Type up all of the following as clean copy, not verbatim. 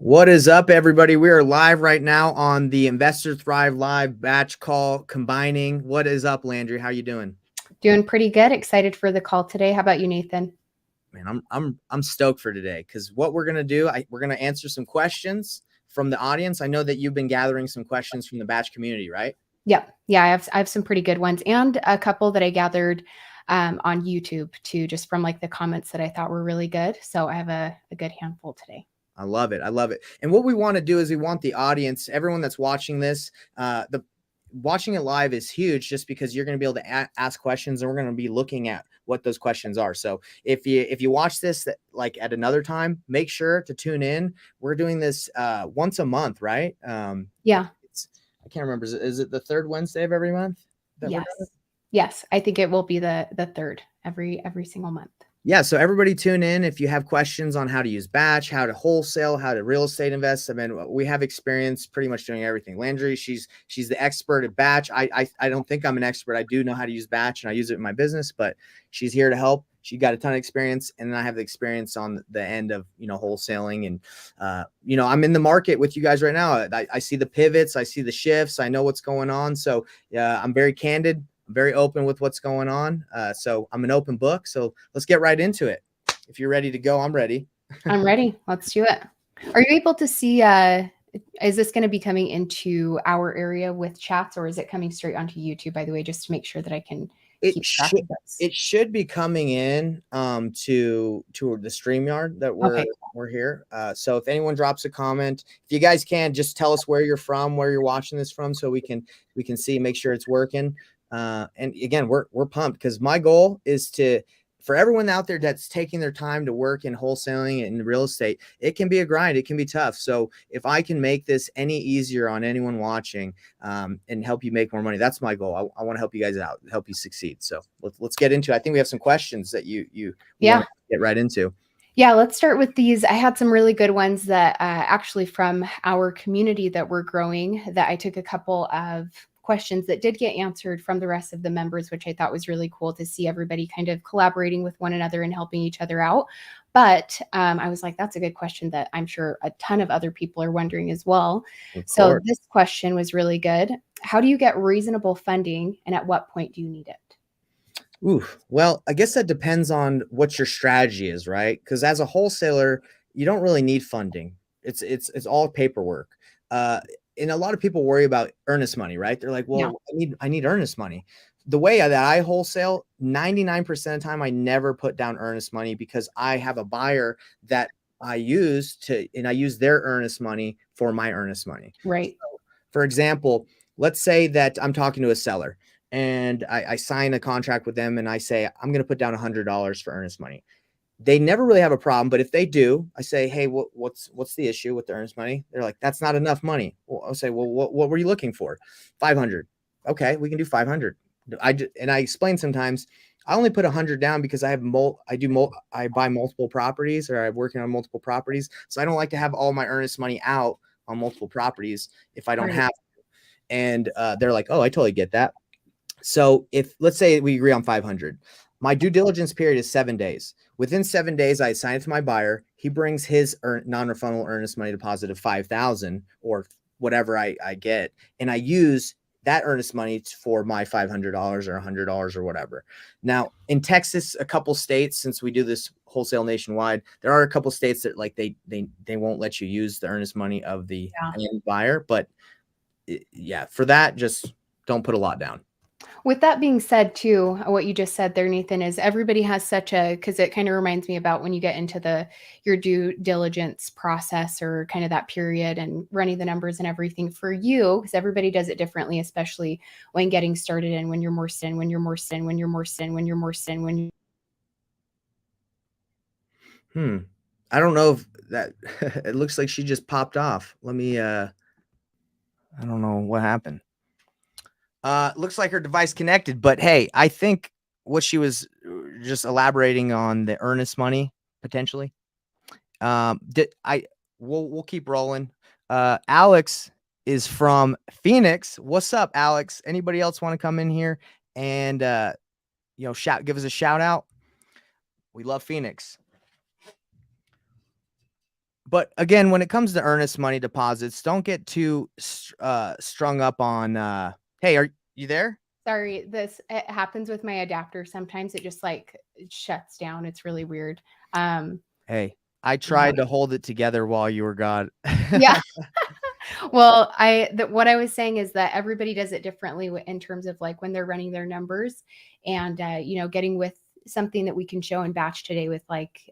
What is up, everybody? We are live right now on the Investor Thrive Live batch call combining. What is up, Landry? How you doing? Doing pretty good. Excited for the call today. How about you, Nathan? Man, I'm stoked for today because what we're gonna do, we're gonna answer some questions from the audience. I know that you've been gathering some questions from the batch community, right? Yep. Yeah, I have some pretty good ones and a couple that I gathered on YouTube too, just from like the comments that I thought were really good. So I have a good handful today. I love it. I love it. And what we want to do is we want the audience, everyone that's watching this, the watching it live is huge just because you're going to be able to ask questions and we're going to be looking at what those questions are. So if you watch this like at another time, make sure to tune in. We're doing this once a month, right? Yeah. I can't remember. Is it the third Wednesday of every month that we're doing it? Yes. I think it will be the third every single month. Yeah, so everybody tune in if you have questions on how to use batch, how to wholesale, how to real estate invest. I mean, we have experience pretty much doing everything. Landry, she's the expert at batch. I don't think I'm an expert. I do know how to use batch and I use it in my business, but she's here to help. She got a ton of experience, and then I have the experience on the end of wholesaling. And I'm in the market with you guys right now. I see the pivots, I see the shifts, I know what's going on. So I'm very candid. I'm very open with what's going on. So I'm an open book. So let's get right into it. If you're ready to go, I'm ready. I'm ready. Let's do it. Are you able to see, is this going to be coming into our area with chats, or is it coming straight onto YouTube, by the way, just to make sure that I can keep track of this? It should be coming in to the StreamYard that we're here. So if anyone drops a comment, if you guys can, just tell us where you're from, where you're watching this from, so we can see, make sure it's working. And again, we're pumped because my goal is for everyone out there that's taking their time to work in wholesaling and real estate. It can be a grind. It can be tough. So if I can make this any easier on anyone watching and help you make more money, that's my goal. I want to help you guys out, help you succeed. So let's get into it. I think we have some questions that you want to get right into. Yeah, let's start with these. I had some really good ones that actually from our community that we're growing, that I took a couple of questions that did get answered from the rest of the members, which I thought was really cool to see everybody kind of collaborating with one another and helping each other out. But I was like, that's a good question that I'm sure a ton of other people are wondering as well. So this question was really good. How do you get reasonable funding, and at what point do you need it? Ooh, well, I guess that depends on what your strategy is, right? Because as a wholesaler, you don't really need funding. It's all paperwork. And a lot of people worry about earnest money, right? They're like, well, I need earnest money. The way that I wholesale, 99% of the time, I never put down earnest money because I have a buyer that I use their earnest money for my earnest money. Right. So, for example, let's say that I'm talking to a seller and I sign a contract with them and I say, I'm going to put down $100 for earnest money. They never really have a problem. But if they do, I say, hey, what's the issue with the earnest money? They're like, that's not enough money. Well, I'll say, well, what were you looking for? 500. Okay, we can do 500. I explain sometimes I only put 100 down because I buy multiple properties, or I'm working on multiple properties. So I don't like to have all my earnest money out on multiple properties if I don't have to. And they're like, oh, I totally get that. So if, let's say we agree on 500, my due diligence period is 7 days. Within 7 days, I assign it to my buyer. He brings his non-refundable earnest money deposit of 5,000 or whatever I get, and I use that earnest money for my $500 or $100 or whatever. Now in Texas, a couple states, since we do this wholesale nationwide, there are a couple states that like they won't let you use the earnest money of the end buyer. But yeah, for that, just don't put a lot down. With that being said, too, what you just said there, Nathan, is everybody has because it kind of reminds me about when you get into your due diligence process, or kind of that period and running the numbers and everything for you, because everybody does it differently, especially when getting started and when you're more I don't know if that it looks like she just popped off. Let me I don't know what happened. Looks like her device connected, but hey, I think what she was just elaborating on the earnest money potentially. We'll keep rolling. Alex is from Phoenix. What's up, Alex? Anybody else want to come in here and give us a shout out? We love Phoenix. But again, when it comes to earnest money deposits, don't get too strung up on, hey, are you there? Sorry, this it happens with my adapter. Sometimes it just like it shuts down. It's really weird. Um, Hey, I yeah. tried to hold it together while you were gone. Yeah. Well, what I was saying is that everybody does it differently in terms of like when they're running their numbers and getting with something that we can show in batch today with like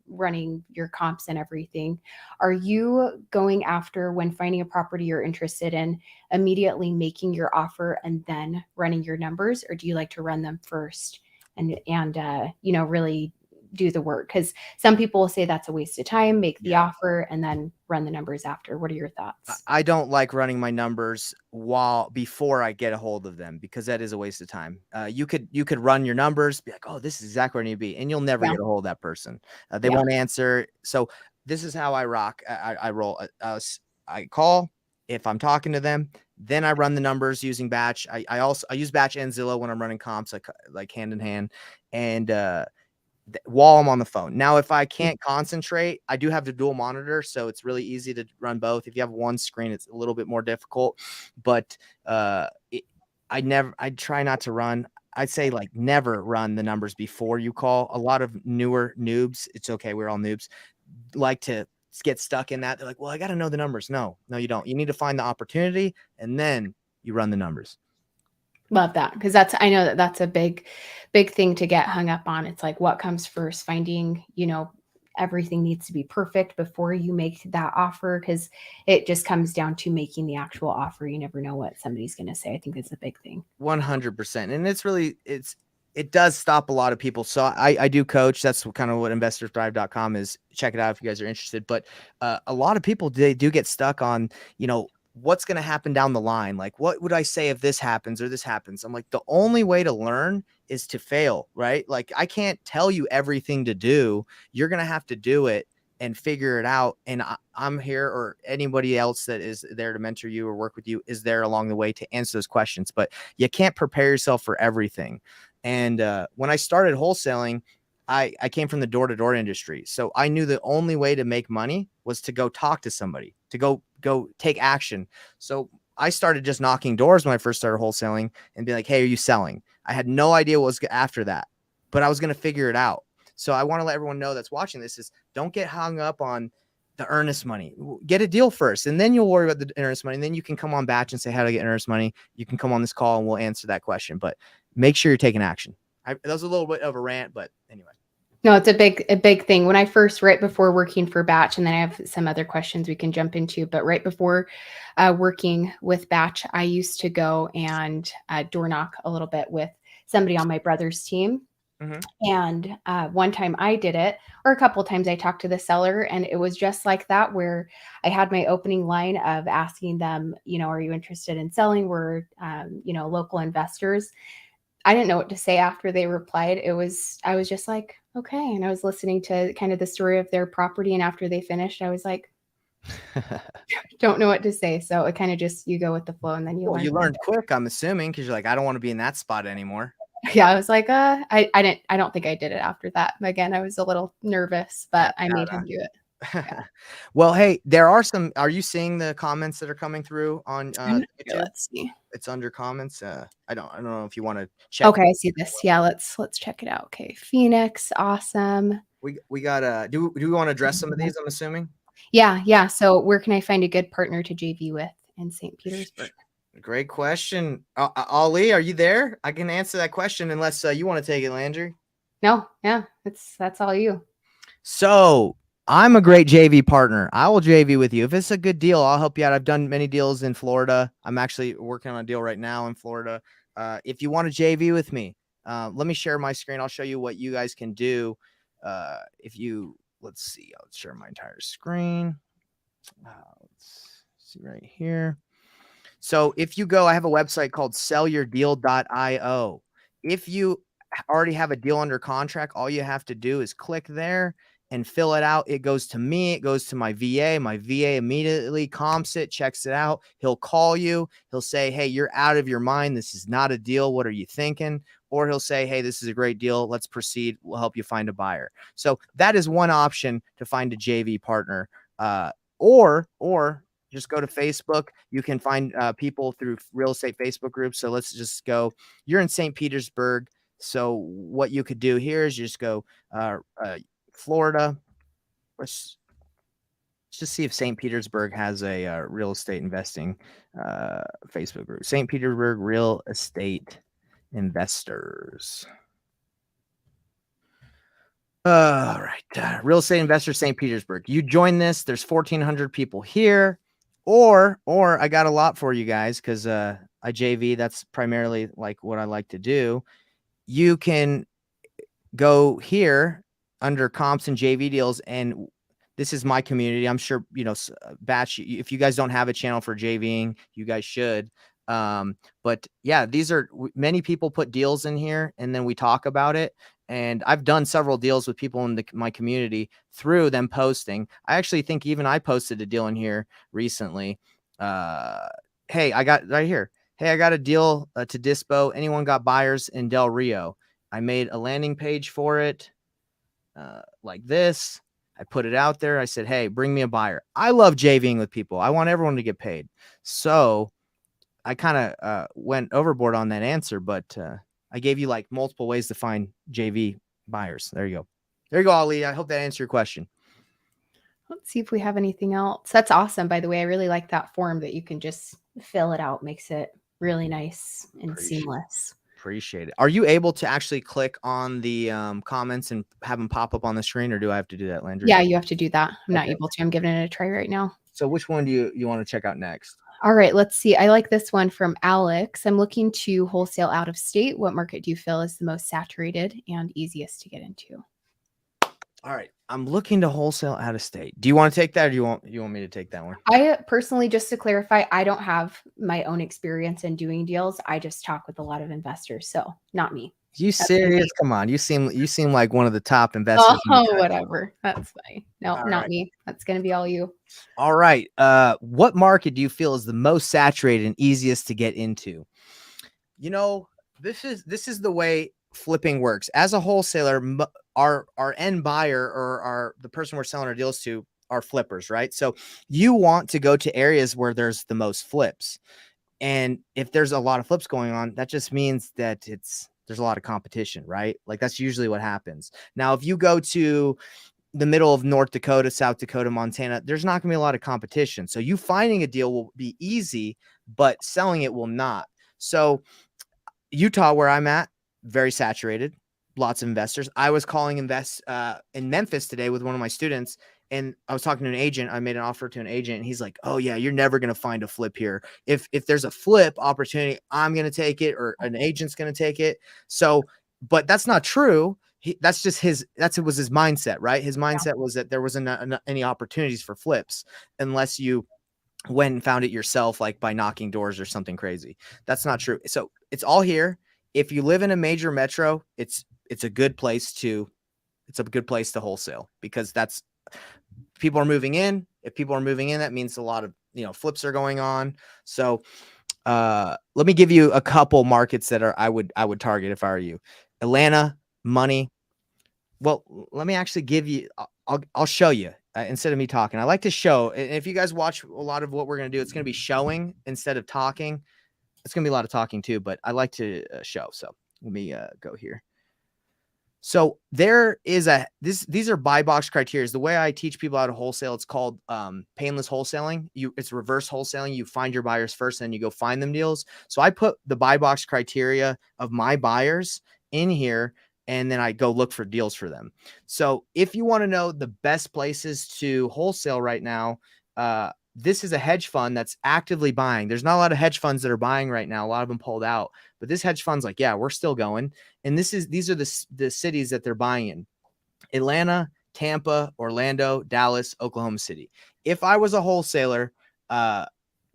running your comps and everything. Are you going after when finding a property you're interested in, immediately making your offer and then running your numbers, or do you like to run them first and really do the work? Because some people will say that's a waste of time, make the offer and then run the numbers after. What are your thoughts? I don't like running my numbers before I get a hold of them, because that is a waste of time. You could run your numbers, be like, oh, this is exactly where I need to be, and you'll never Yeah. get a hold of that person. They Yeah. won't answer. So this is how I rock. I roll. I call if I'm talking to them. Then I run the numbers using Batch. I use Batch and Zillow when I'm running comps, like hand in hand, and while I'm on the phone. Now, if I can't concentrate, I do have the dual monitor, so it's really easy to run both. If you have one screen, it's a little bit more difficult, but I try not to run. I'd say like never run the numbers before you call. A lot of newer noobs, it's okay, we're all noobs, like to get stuck in that. They're like, well, I got to know the numbers. No, you don't. You need to find the opportunity and then you run the numbers. Love that, because I know that's a big thing to get hung up on. It's like what comes first, finding, everything needs to be perfect before you make that offer, because it just comes down to making the actual offer. You never know what somebody's going to say. I think that's a big thing. 100%. And it does stop a lot of people. So I do coach. That's kind of what investorsthrive.com is. Check it out if you guys are interested. But a lot of people, they do get stuck on, what's going to happen down the line. Like, what would I say if this happens or this happens? I'm like, the only way to learn is to fail, right? Like, I can't tell you everything to do. You're going to have to do it and figure it out. And I'm here, or anybody else that is there to mentor you or work with you is there along the way to answer those questions. But you can't prepare yourself for everything. And when I started wholesaling, I came from the door-to-door industry. So I knew the only way to make money was to go talk to somebody, to go take action. So I started just knocking doors when I first started wholesaling and be like, hey, are you selling? I had no idea what was after that, but I was going to figure it out. So I want to let everyone know that's watching this is don't get hung up on the earnest money. Get a deal first, and then you'll worry about the earnest money. And then you can come on Batch and say how to get earnest money. You can come on this call and we'll answer that question. But make sure you're taking action. That was a little bit of a rant, but anyway. No, it's a big thing. When I first, right before working for Batch, and then I have some other questions we can jump into, but right before working with Batch, I used to go and door knock a little bit with somebody on my brother's team. Mm-hmm. And one time I did it, or a couple of times I talked to the seller, and it was just like that, where I had my opening line of asking them, are you interested in selling? We're, local investors. I didn't know what to say after they replied. I was just like, okay. And I was listening to kind of the story of their property. And after they finished, I was like, don't know what to say. So it kind of just, you go with the flow and then you learn. You learned quick, I'm assuming, because you're like, I don't want to be in that spot anymore. Yeah, I was like, I don't think I did it after that. Again, I was a little nervous, but I made him do it. Yeah. Well, hey, are you seeing the comments that are coming through on YouTube? Let's see. It's under comments. I don't know if you want to check. Okay, I see this. Yeah, let's check it out. Okay. Phoenix, awesome. We got do we want to address some of these, I'm assuming? Yeah. So where can I find a good partner to JV with in St. Petersburg? Great question. Ali, are you there? I can answer that question unless you want to take it, Landry. No, yeah, that's all you. So I'm a great JV partner. I will JV with you. If it's a good deal, I'll help you out. I've done many deals in Florida. I'm actually working on a deal right now in Florida. If you want to JV with me, let me share my screen. I'll show you what you guys can do. Let's see, I'll share my entire screen. Let's see right here. So if you go, I have a website called sellyourdeal.io. If you already have a deal under contract, all you have to do is click there and fill it out. It goes to me. It goes to my VA. My VA immediately comps it, checks it out. He'll call you. He'll say, hey, you're out of your mind. This is not a deal. What are you thinking? Or he'll say, hey, this is a great deal. Let's proceed. We'll help you find a buyer. So that is one option to find a JV partner. Or just go to Facebook. You can find people through real estate Facebook groups. So let's just go. You're in St. Petersburg. So what you could do here is you just go Florida. Let's just see if St. Petersburg has a real estate investing Facebook group. St. Petersburg Real Estate Investors. All right. Real estate investor St. Petersburg. You join this. There's 1,400 people here. Or I got a lot for you guys because I JV. That's primarily like what I like to do. You can go here under comps and JV deals, and this is my community. I'm sure, Batch, if you guys don't have a channel for JVing, you guys should. But yeah, many people put deals in here and then we talk about it. And I've done several deals with people in my community through them posting. I actually think even I posted a deal in here recently. Hey, I got right here. Hey, I got a deal to dispo. Anyone got buyers in Del Rio? I made a landing page for it like this. I put it out there. I said, hey, bring me a buyer. I love JVing with people. I want everyone to get paid. So I kind of went overboard on that answer, but I gave you like multiple ways to find JV buyers. There you go. There you go, Ali. I hope that answered your question. Let's see if we have anything else. That's awesome. By the way, I really like that form that you can just fill it out. Makes it really nice and seamless. Appreciate it. Are you able to actually click on the comments and have them pop up on the screen, or do I have to do that, Landry? Yeah, you have to do that. I'm not able to. I'm giving it a try right now. So which one do you want to check out next? All right, let's see. I like this one from Alex. I'm looking to wholesale out of state. What market do you feel is the most saturated and easiest to get into? All right, I'm looking to wholesale out of state. Do you want to take that, or do you want me to take that one? I personally, just to clarify, I don't have my own experience in doing deals. I just talk with a lot of investors, so not me. You serious? Come on, you seem like one of the top investors. Oh, whatever. That's fine. No, not me. That's gonna be all you. All right. What market do you feel is the most saturated and easiest to get into? This is the way flipping works. As a wholesaler, our end buyer or the person we're selling our deals to are flippers, right? So you want to go to areas where there's the most flips. And if there's a lot of flips going on, that just means that there's a lot of competition, right? Like that's usually what happens. Now, if you go to the middle of North Dakota, South Dakota, Montana, there's not going to be a lot of competition. So you finding a deal will be easy, but selling it will not. So Utah, where I'm at, very saturated, lots of investors. I was calling in Memphis today with one of my students, and I was talking to an agent. I made an offer to an agent, and he's like, oh yeah, you're never going to find a flip here. If there's a flip opportunity, I'm going to take it, or an agent's going to take it. So, but that's not true. It was his mindset, right? His mindset was that there wasn't any opportunities for flips unless you went and found it yourself, like by knocking doors or something crazy. That's not true. So it's all here. If you live in a major metro, it's a good place to wholesale, because people are moving in. If people are moving in, that means a lot of flips are going on. So let me give you a couple markets that I would target if I were you. Atlanta, money. Well, let me actually give you. I'll show you instead of me talking. I like to show. And if you guys watch a lot of what we're gonna do, it's gonna be showing instead of talking. It's gonna be a lot of talking too, but I like to show. So let me go here. So there is these are buy box criteria. The way I teach people how to wholesale, it's called painless wholesaling. It's reverse wholesaling. You find your buyers first, and then you go find them deals. So I put the buy box criteria of my buyers in here, and then I go look for deals for them. So if you want to know the best places to wholesale right now, this is a hedge fund that's actively buying. There's not a lot of hedge funds that are buying right now. A lot of them pulled out, but this hedge fund's like, yeah, we're still going. And these are the cities that they're buying in: Atlanta, Tampa, Orlando, Dallas, Oklahoma City. If I was a wholesaler,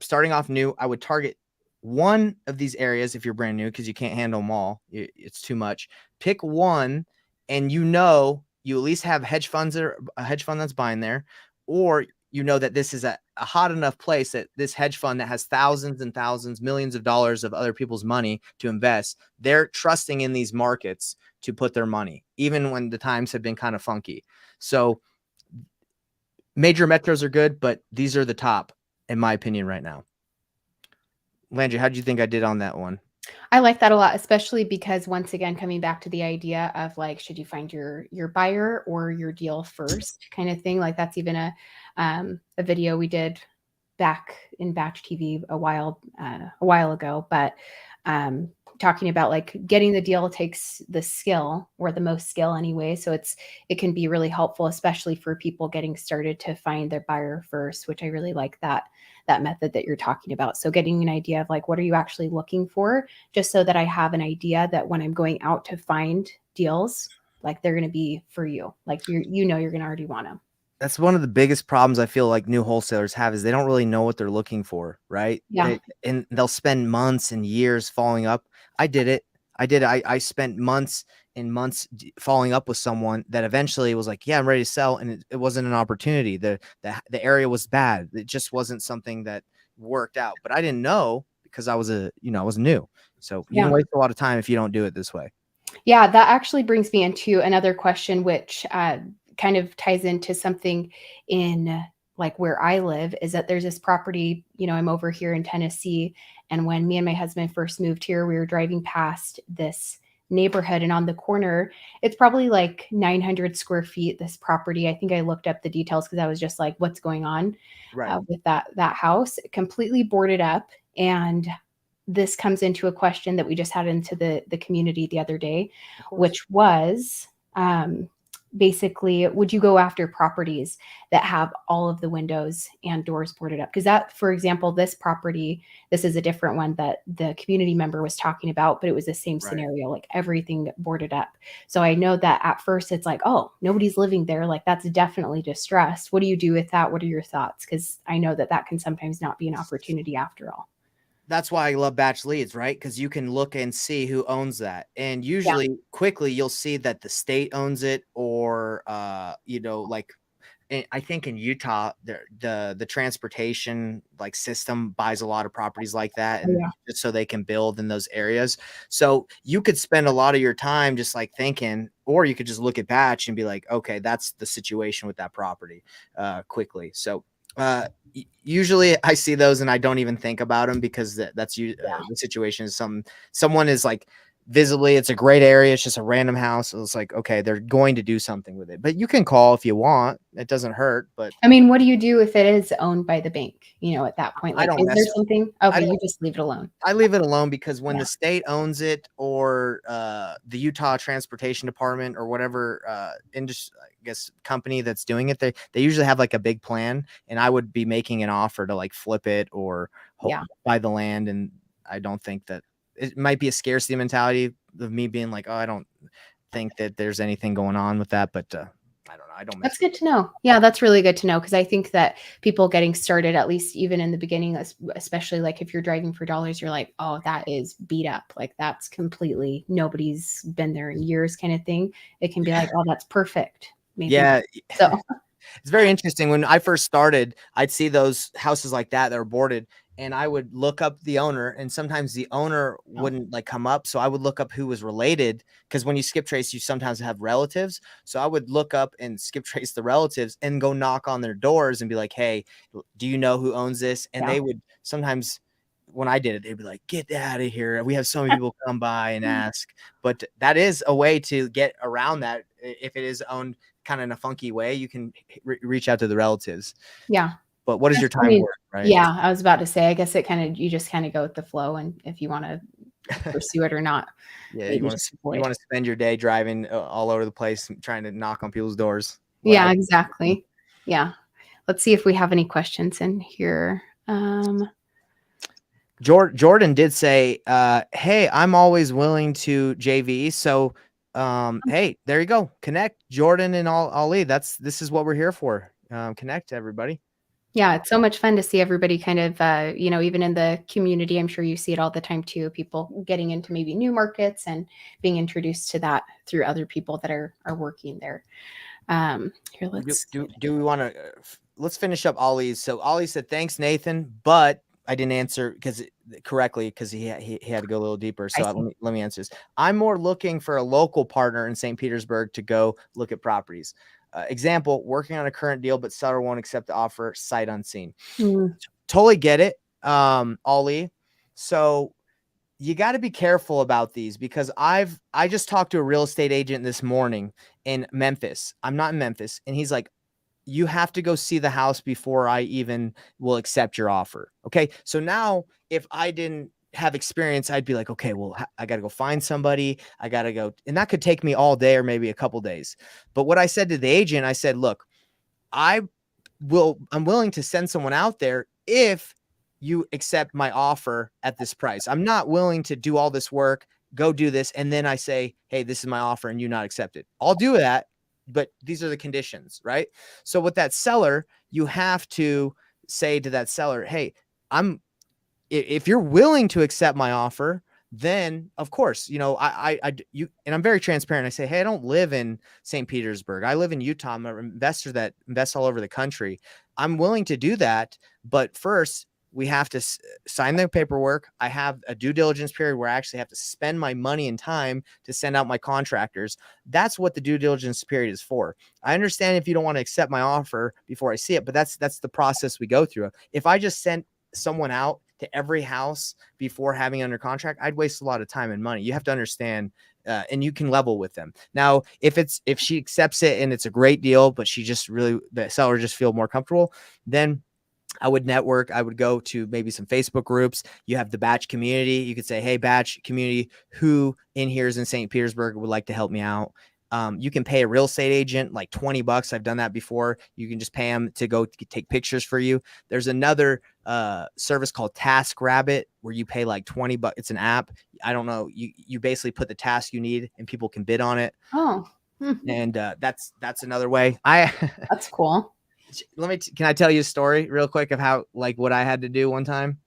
starting off new, I would target one of these areas. If you're brand new, because you can't handle them all, it's too much. Pick one, and you at least have a hedge fund that's buying there, or that this is a hot enough place that this hedge fund that has thousands and thousands, millions of dollars of other people's money to invest, they're trusting in these markets to put their money, even when the times have been kind of funky. So Major metros are good, but these are the top, in my opinion, right now. Landry, how do you think I did on that one? I like that a lot, especially because once again, coming back to the idea of like, should you find your buyer or your deal first kind of thing? Like that's even a video we did back in Batch TV a while ago, but talking about like getting the deal takes the skill or the most skill anyway. So it can be really helpful, especially for people getting started to find their buyer first, which I really like that method that you're talking about. So getting an idea of like what are you actually looking for, just so that I have an idea that when I'm going out to find deals, like they're going to be for you, like you're going to already want them. That's one of the biggest problems I feel like new wholesalers have is they don't really know what they're looking for, right? Yeah. And they'll spend months and years following up. I did it. I spent months and months following up with someone that eventually was like, yeah, I'm ready to sell. And it wasn't an opportunity. The area was bad. It just wasn't something that worked out, but I didn't know because I was I was new. So you can Yeah. waste a lot of time if you don't do it this way. Yeah, that actually brings me into another question, which kind of ties into something in like where I live is that there's this property, I'm over here in Tennessee. And when me and my husband first moved here, we were driving past this neighborhood and on the corner, it's probably like 900 square feet, this property. I think I looked up the details because I was just like, what's going on Right. with that house? Completely boarded up. And this comes into a question that we just had into the community the other day, Of course. which was basically, would you go after properties that have all of the windows and doors boarded up? Because that, for example, this property, this is a different one that the community member was talking about, but it was the same Right. scenario, like everything boarded up. So I know that at first it's like, oh, nobody's living there. Like that's definitely distressed. What do you do with that? What are your thoughts? Because I know that that can sometimes not be an opportunity after all. That's why I love batch leads, right? Because you can look and see who owns that. And Yeah. usually quickly you'll see that the state owns it or like I think in Utah, the transportation like system buys a lot of properties like that, Oh, and yeah. just so they can build in those areas. So you could spend a lot of your time just like thinking, or you could just look at batch and be like, okay, that's the situation with that property, quickly. So usually I see those and I don't even think about them because the situation is someone is like visibly it's a great area, it's just a random house. It's like, okay, they're going to do something with it, but you can call if you want, it doesn't hurt. But I mean, what do you do if it is owned by the bank, at that point? I Like, don't is there mess something? I Okay, don't you just leave it alone. I leave it alone because when Yeah. the state owns it or the Utah Transportation Department or whatever industry, I guess, company that's doing it, they usually have like a big plan, and I would be making an offer to like flip it or Yeah. buy the land. And I don't think that it might be a scarcity mentality of me being like, oh, I don't think that there's anything going on with that, but I don't know. I don't That's mess with good to know. Yeah, that's really good to know because I think that people getting started, at least even in the beginning, especially like if you're driving for dollars, you're like, oh, that is beat up. Like that's completely nobody's been there in years kind of thing. It can be like, oh, that's perfect. Maybe. Yeah, So, it's very interesting. When I first started, I'd see those houses like that are boarded, and I would look up the owner, and sometimes the owner oh, wouldn't like come up. So I would look up who was related because when you skip trace, you sometimes have relatives. So I would look up and skip trace the relatives and go knock on their doors and be like, hey, do you know who owns this? And yeah. they would sometimes, when I did it, they'd be like, get out of here. We have so many people come by and ask. But that is a way to get around that. If it is owned kind of in a funky way, you can reach out to the relatives. Yeah. But what is your I time mean, worth, right? yeah, I was about to say, I guess you just kind of go with the flow. And if you want to pursue it or not, Yeah, maybe just you avoid. want to spend your day driving all over the place trying to knock on people's doors. What Yeah, I exactly. Yeah. Let's see if we have any questions in here. Jordan did say, hey, I'm always willing to JV. So hey, there you go. Connect Jordan and Ali. This is what we're here for. Connect everybody. Yeah, it's so much fun to see everybody kind of, even in the community. I'm sure you see it all the time too. People getting into maybe new markets and being introduced to that through other people that are working there. Here, let's. Do we want to let's finish up Ollie's? So Ollie said, thanks, Nathan, but I didn't answer because correctly because he had to go a little deeper. I So see. let me answer this. I'm more looking for a local partner in St. Petersburg to go look at properties. example, working on a current deal, but seller won't accept the offer sight unseen. Mm. Totally get it, Ollie. So you got to be careful about these, because I just talked to a real estate agent this morning in Memphis. I'm not in Memphis. And he's like, you have to go see the house before I even will accept your offer. Okay. So now if I didn't have experience, I'd be like, okay, well, I got to go find somebody. I got to go. And that could take me all day or maybe a couple days. But what I said to the agent, I said, look, I'm willing to send someone out there if you accept my offer at this price. I'm not willing to do all this work, go do this, and then I say, hey, this is my offer, and you not accept it. I'll do that, but these are the conditions, right? So with that seller, you have to say to that seller, hey, if you're willing to accept my offer, then of course, you, and I'm very transparent. I say, hey, I don't live in St. Petersburg. I live in Utah. I'm an investor that invests all over the country. I'm willing to do that. But first, we have to sign the paperwork. I have a due diligence period where I actually have to spend my money and time to send out my contractors. That's what the due diligence period is for. I understand if you don't want to accept my offer before I see it, but that's the process we go through. If I just sent someone out to every house before having under contract, I'd waste a lot of time and money. You have to understand, and you can level with them. Now, if she accepts it and it's a great deal, but the seller just feel more comfortable, then I would network. I would go to maybe some Facebook groups. You have the Batch community. You could say, hey, Batch community, who in here is in St. Petersburg would like to help me out? You can pay a real estate agent like $20. I've done that before. You can just pay them to go take pictures for you. There's another service called TaskRabbit where you pay like $20. It's an app. I don't know. You basically put the task you need and people can bid on it. Oh, and that's another way. that's cool. Can I tell you a story real quick of how, like, what I had to do one time?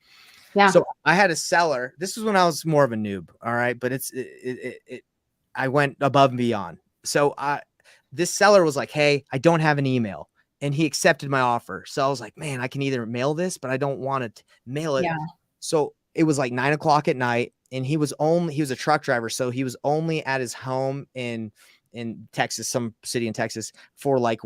Yeah. So I had a seller. This was when I was more of a noob. All right. But I went above and beyond. So this seller was like, hey, I don't have an email. And he accepted my offer. So I was like, man, I can either mail this, but I don't want to mail it. Yeah. So it was like 9:00 at night, and he was a truck driver. So he was only at his home in Texas, some city in Texas, for like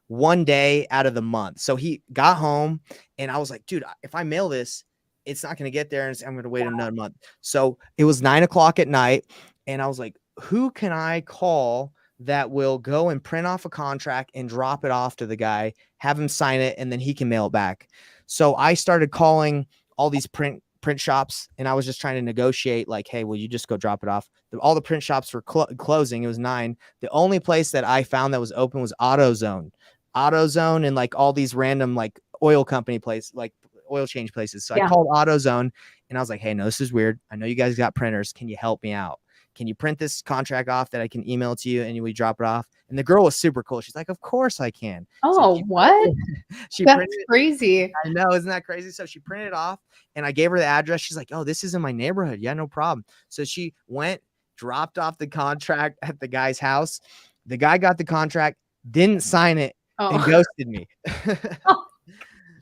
one day out of the month. So he got home, and I was like, dude, if I mail this, it's not going to get there, and I'm going to wait another month. So it was 9:00 at night, and I was like, who can I call that will go and print off a contract and drop it off to the guy, have him sign it, and then he can mail it back? So I started calling all these print shops, and I was just trying to negotiate, like, hey, will you just go drop it off? All the print shops were closing. It was 9. The only place that I found that was open was AutoZone, and like all these random like oil company places, like oil change places. So I called AutoZone, and I was like, hey, no, this is weird. I know you guys got printers. Can you help me out? Can you print this contract off that I can email it to you and we drop it off? And the girl was super cool. She's like, of course I can. Oh, so what? That's crazy. I know. Isn't that crazy? So she printed it off, and I gave her the address. She's like, oh, this is in my neighborhood. Yeah, no problem. So she went, dropped off the contract at the guy's house. The guy got the contract, didn't sign it, and ghosted me.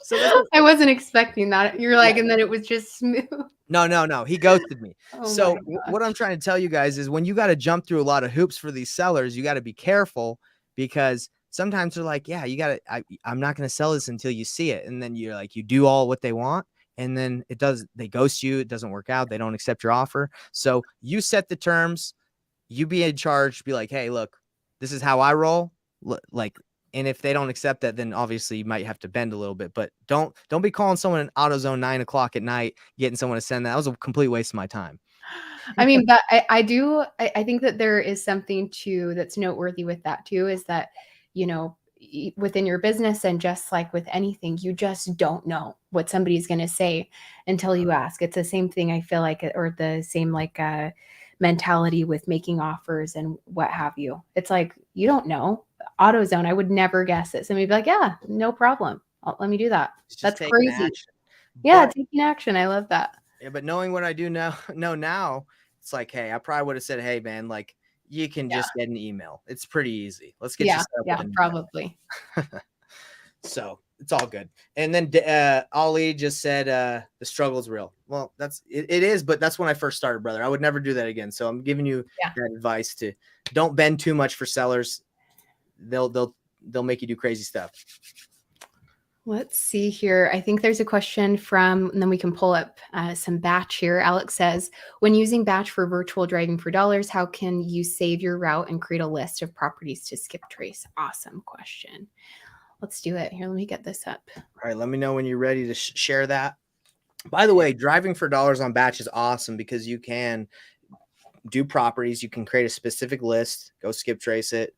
So I wasn't expecting that. You're like, and then it was just smooth. No. He ghosted me. So what I'm trying to tell you guys is, when you got to jump through a lot of hoops for these sellers, you got to be careful, because sometimes they're like, yeah, I'm not going to sell this until you see it. And then you're like, you do all what they want, and then they ghost you. It doesn't work out. They don't accept your offer. So you set the terms, you be in charge, be like, hey, look, this is how I roll. Like, and if they don't accept that, then obviously you might have to bend a little bit. But don't be calling someone in AutoZone 9:00 at night, getting someone to send that. That was a complete waste of my time. I mean, but I think that there is something that's noteworthy with that too, is that, within your business, and just like with anything, you just don't know what somebody's going to say until you ask. It's the same thing, I feel like, or the same like mentality with making offers and what have you. It's like, you don't know. AutoZone, I would never guess it. Somebody'd be like, yeah, no problem. Let me do that. That's crazy. Yeah, taking action. I love that. Yeah, but knowing what I do now, it's like, hey, I probably would have said, hey, man, like, you can just get an email. It's pretty easy. Let's get you set up. Yeah, probably. So it's all good. And then Ollie just said the struggle's real. Well, it is, but that's when I first started, brother. I would never do that again. So I'm giving you that advice to don't bend too much for sellers. They'll they'll make you do crazy stuff. Let's see here. I think there's a question from, and then we can pull up some batch here. Alex says, when using batch for virtual driving for dollars, how can you save your route and create a list of properties to skip trace? Awesome question. Let's do it. Here, let me get this up. All right, let me know when you're ready to share that. By the way, driving for dollars on batch is awesome because you can do properties. You can create a specific list, go skip trace it.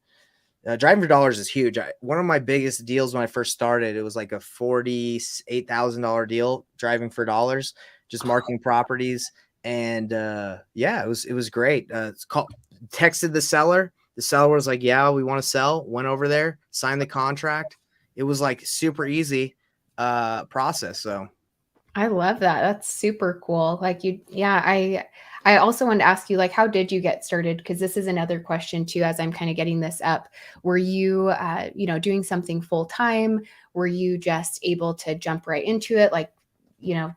Driving for dollars is huge. One of my biggest deals when I first started, it was like a $48,000 deal, driving for dollars, just marking properties. And yeah, it was great. Texted the seller. The seller was like, yeah, we want to sell. Went over there, signed the contract. It was like super easy process. So I love that. That's super cool. Like I also wanted to ask you, like, how did you get started? Because this is another question too, as I'm kind of getting this up. Were you, doing something full time? Were you just able to jump right into it? Like,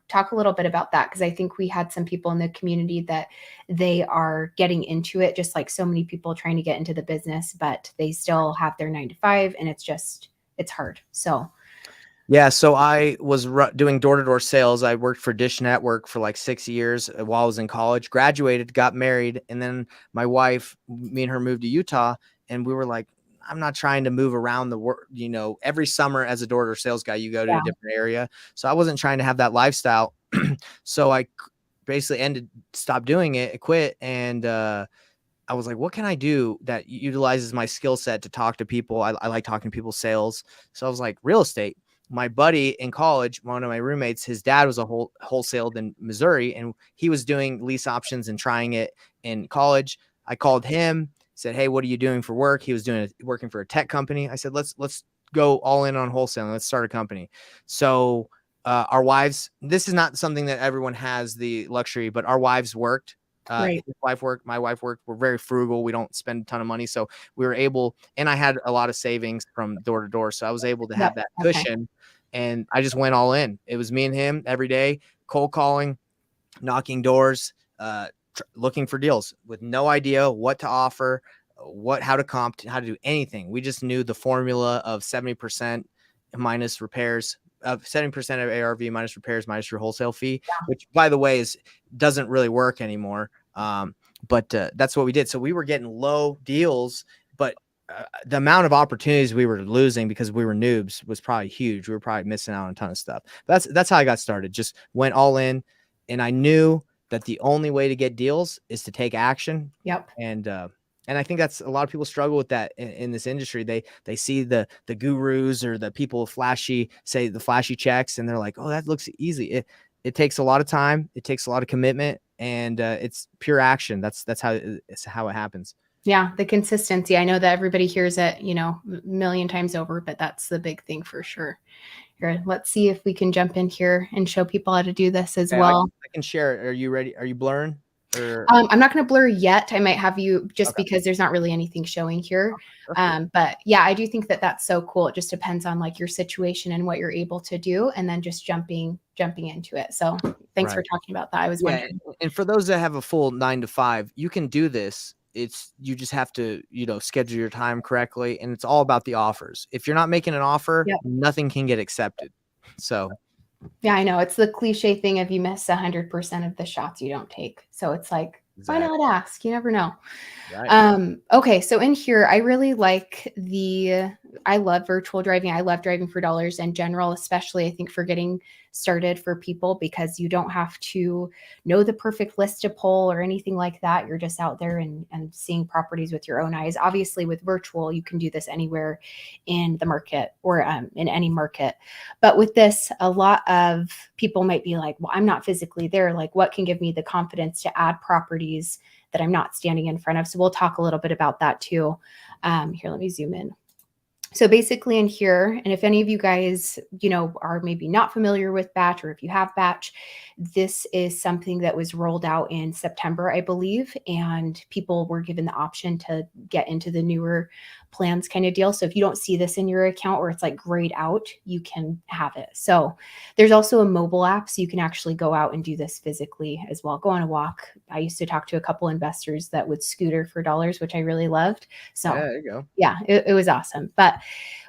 talk a little bit about that. Because I think we had some people in the community that they are getting into it, just like so many people trying to get into the business, but they still have their 9 to 5, and it's hard. So yeah, so I was doing door-to-door sales. I worked for Dish Network for like 6 years while I was in college, graduated, got married, and then my wife, me and her moved to Utah, and we were like, I'm not trying to move around the world. Every summer as a door-to-door sales guy, you go to a different area. So I wasn't trying to have that lifestyle. So I basically stopped doing it, I quit, and I was like, what can I do that utilizes my skill set to talk to people? I like talking to people, sales. So I was like, real estate. My buddy in college, one of my roommates, his dad was wholesaled in Missouri, and he was doing lease options and trying it in college. I called him, said, hey, what are you doing for work? He was working for a tech company. I said, let's go all in on wholesaling. Let's start a company. So our wives, this is not something that everyone has the luxury, but our wives worked. right. His wife worked, my wife worked. We're very frugal. We don't spend a ton of money. So we were able, and I had a lot of savings from door to door. So I was able to have that cushion, and I just went all in. It was me and him every day, cold calling, knocking doors, looking for deals with no idea what to offer, how to comp, how to do anything. We just knew the formula of 70% minus repairs, of 70% of ARV minus repairs minus your wholesale fee, which by the way doesn't really work anymore. But that's what we did. So we were getting low deals, but the amount of opportunities we were losing because we were noobs was probably huge. We were probably missing out on a ton of stuff. But that's how I got started. Just went all in, and I knew that the only way to get deals is to take action. Yep. And I think that's a lot of people struggle with that in this industry. They see the gurus or the people flashy checks, and they're like, oh, that looks easy. It takes a lot of time. It takes a lot of commitment, and it's pure action. That's how it happens. Yeah, the consistency. I know that everybody hears it, a million times over, but that's the big thing for sure. Here, let's see if we can jump in here and show people how to do this as well. I can share it. Are you ready? Are you blurring? I'm not going to blur yet. I might have you just because there's not really anything showing here. But yeah, I do think that that's so cool. It just depends on like your situation and what you're able to do, and then just jumping into it. So thanks for talking about that. I was wondering. And for those that have a full 9 to 5, you can do this. You just have to, schedule your time correctly, and it's all about the offers. If you're not making an offer, nothing can get accepted. So yeah, I know it's the cliche thing of you miss 100% of the shots you don't take. So it's like, why not ask? You never know. Right. Okay. So in here, I really like I love virtual driving. I love driving for dollars in general, especially I think for getting started for people, because you don't have to know the perfect list to pull or anything like that. You're just out there and seeing properties with your own eyes. Obviously with virtual, you can do this anywhere in the market or in any market. But with this, a lot of people might be like, well, I'm not physically there. Like, what can give me the confidence to add properties that I'm not standing in front of? So we'll talk a little bit about that too. Here, let me zoom in. So basically in here, and if any of you guys, are maybe not familiar with batch, or if you have batch, this is something that was rolled out in September, I believe, and people were given the option to get into the newer plans kind of deal. So if you don't see this in your account or it's like grayed out, you can have it. So there's also a mobile app, so you can actually go out and do this physically as well. Go on a walk. I used to talk to a couple investors that would scooter for dollars, which I really loved. So Yeah, there you go. yeah, it was awesome. But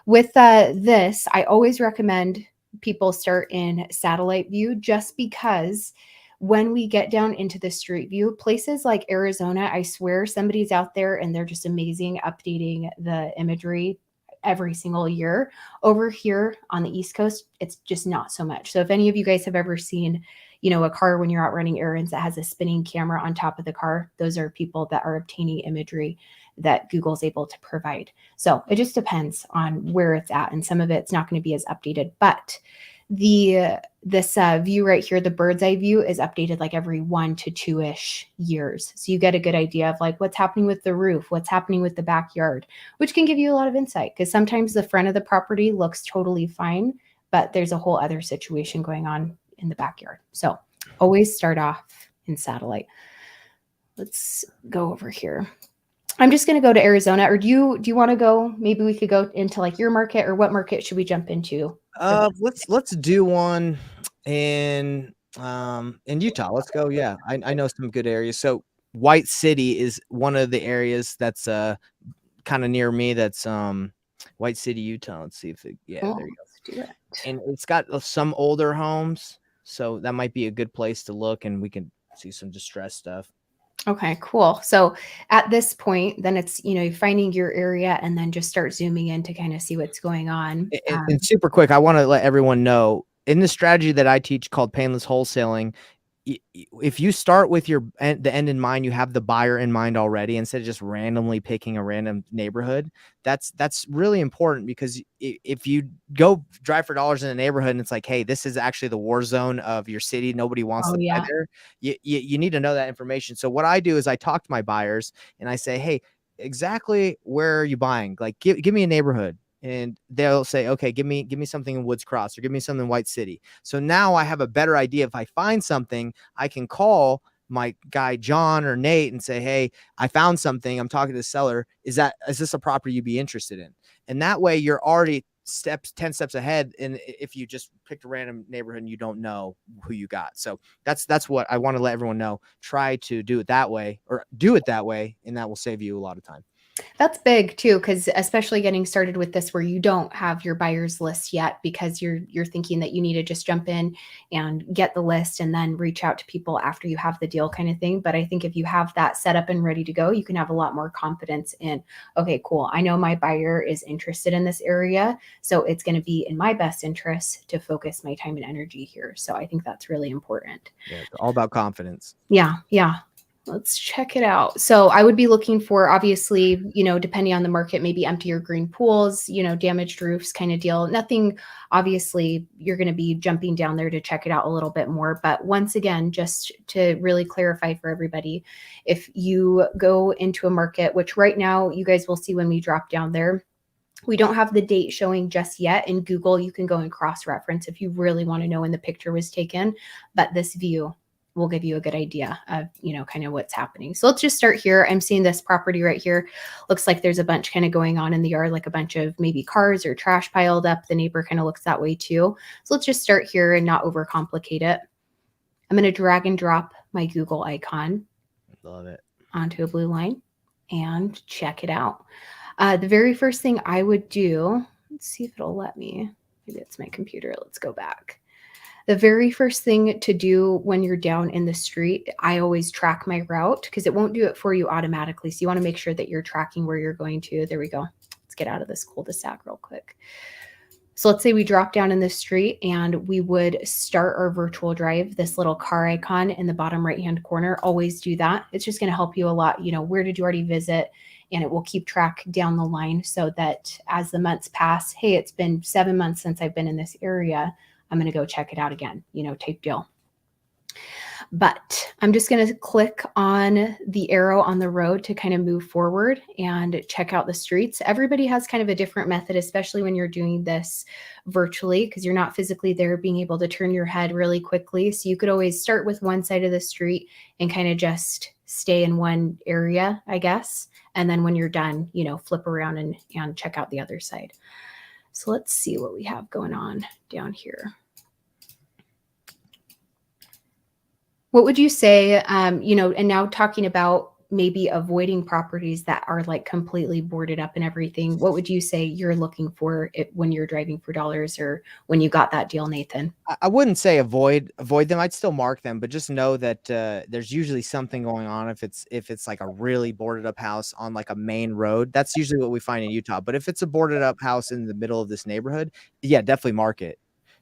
with this, I always recommend people start in satellite view, just because when we get down into the street view, places like Arizona, I swear somebody's out there and they're just amazing updating the imagery every single year. Over here on the East Coast, it's just not so much. So if any of you guys have ever seen, a car when you're out running errands that has a spinning camera on top of the car, those are people that are obtaining imagery that Google's able to provide. So it just depends on where it's at, and some of it's not going to be as updated. But this view right here, the bird's eye view, is updated like every 1 to 2-ish years. So you get a good idea of like what's happening with the roof, what's happening with the backyard, which can give you a lot of insight, because sometimes the front of the property looks totally fine, but there's a whole other situation going on in the backyard. So always start off in satellite. Let's go over here. I'm just going to go to Arizona, or do you want to go? Maybe we could go into like your market, or what market should we jump into? Let's do one in Utah. Let's go. Yeah, I know some good areas. So White City is one of the areas that's kind of near me. That's White City, Utah. Let's see if there you go. Let's do it. And it's got some older homes, so that might be a good place to look, and we can see some distressed stuff. Okay, cool. So at this point, then it's, finding your area and then just start zooming in to kind of see what's going on. And super quick, I want to let everyone know, in the strategy that I teach called painless wholesaling, if you start with the end in mind, you have the buyer in mind already, instead of just randomly picking a random neighborhood. That's really important, because if you go drive for dollars in a neighborhood and it's like, hey, this is actually the war zone of your city, nobody wants to buy there, you need to know that information. So what I do is I talk to my buyers and I say, hey, exactly where are you buying? Like, give me a neighborhood. And they'll say, okay, give me something in Woods Cross, or give me something in White City. So now I have a better idea. If I find something, I can call my guy John or Nate and say, hey, I found something. I'm talking to the seller. Is this a property you'd be interested in? And that way you're already 10 steps ahead. And if you just picked a random neighborhood and you don't know who you got. So that's what I want to let everyone know. Try to do it that way, and that will save you a lot of time. That's big too, because especially getting started with this where you don't have your buyer's list yet, because you're thinking that you need to just jump in and get the list and then reach out to people after you have the deal kind of thing. But I think if you have that set up and ready to go, you can have a lot more confidence in, okay, cool, I know my buyer is interested in this area, so it's going to be in my best interest to focus my time and energy here. So I think that's really important. Yeah, it's all about confidence. Yeah. Let's check it out. So I would be looking for, obviously, depending on the market, maybe empty or green pools, damaged roofs kind of deal. Nothing, obviously, you're going to be jumping down there to check it out a little bit more. But once again, just to really clarify for everybody, if you go into a market, which right now you guys will see when we drop down there, we don't have the date showing just yet. In Google, you can go and cross-reference if you really want to know when the picture was taken. But this view will give you a good idea of, kind of what's happening. So let's just start here. I'm seeing this property right here. Looks like there's a bunch kind of going on in the yard, like a bunch of maybe cars or trash piled up. The neighbor kind of looks that way too. So let's just start here and not overcomplicate it. I'm going to drag and drop my Google icon. Love it. Onto a blue line and check it out. The very first thing I would do, let's see if it'll let me. Maybe it's my computer. Let's go back. The very first thing to do when you're down in the street, I always track my route, because it won't do it for you automatically. So you want to make sure that you're tracking where you're going to. There we go. Let's get out of this cul-de-sac real quick. So let's say we drop down in the street and we would start our virtual drive, this little car icon in the bottom right-hand corner. Always do that. It's just going to help you a lot. Where did you already visit? And it will keep track down the line, so that as the months pass, hey, it's been 7 months since I've been in this area, I'm going to go check it out again, type deal. But I'm just going to click on the arrow on the road to kind of move forward and check out the streets. Everybody has kind of a different method, especially when you're doing this virtually, because you're not physically there, being able to turn your head really quickly. So you could always start with one side of the street and kind of just stay in one area, I guess. And then when you're done, flip around and check out the other side. So let's see what we have going on down here. What would you say, and now talking about maybe avoiding properties that are like completely boarded up and everything, what would you say you're looking for when you're driving for dollars, or when you got that deal, Nathan? I wouldn't say avoid them. I'd still mark them, but just know that there's usually something going on. If it's like a really boarded up house on like a main road, that's usually what we find in Utah. But if it's a boarded up house in the middle of this neighborhood, yeah, definitely mark it.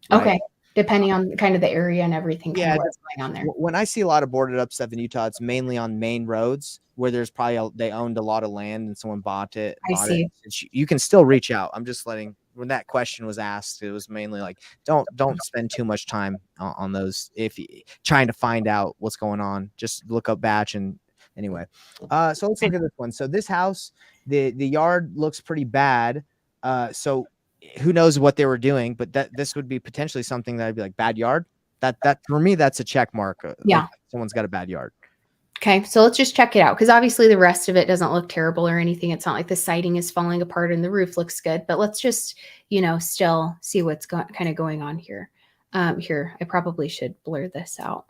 Right. Okay. Depending on kind of the area and everything, kind Yeah, of what's going on there. when I see a lot of boarded up stuff in Utah, it's mainly on main roads where there's probably they owned a lot of land and someone bought it. I see. You can still reach out. I'm just letting, when that question was asked, it was mainly like, don't spend too much time on those. If you trying to find out what's going on, just look up batch. And anyway, so let's look at this one. So this house, the yard looks pretty bad. So who knows what they were doing, but this would be potentially something that I'd be like, bad yard. That for me, that's a check mark. Yeah. Okay, someone's got a bad yard. Okay, so let's just check it out, because obviously the rest of it doesn't look terrible or anything. It's not like the siding is falling apart and the roof looks good, but let's just, still see what's kind of going on here. Here, I probably should blur this out.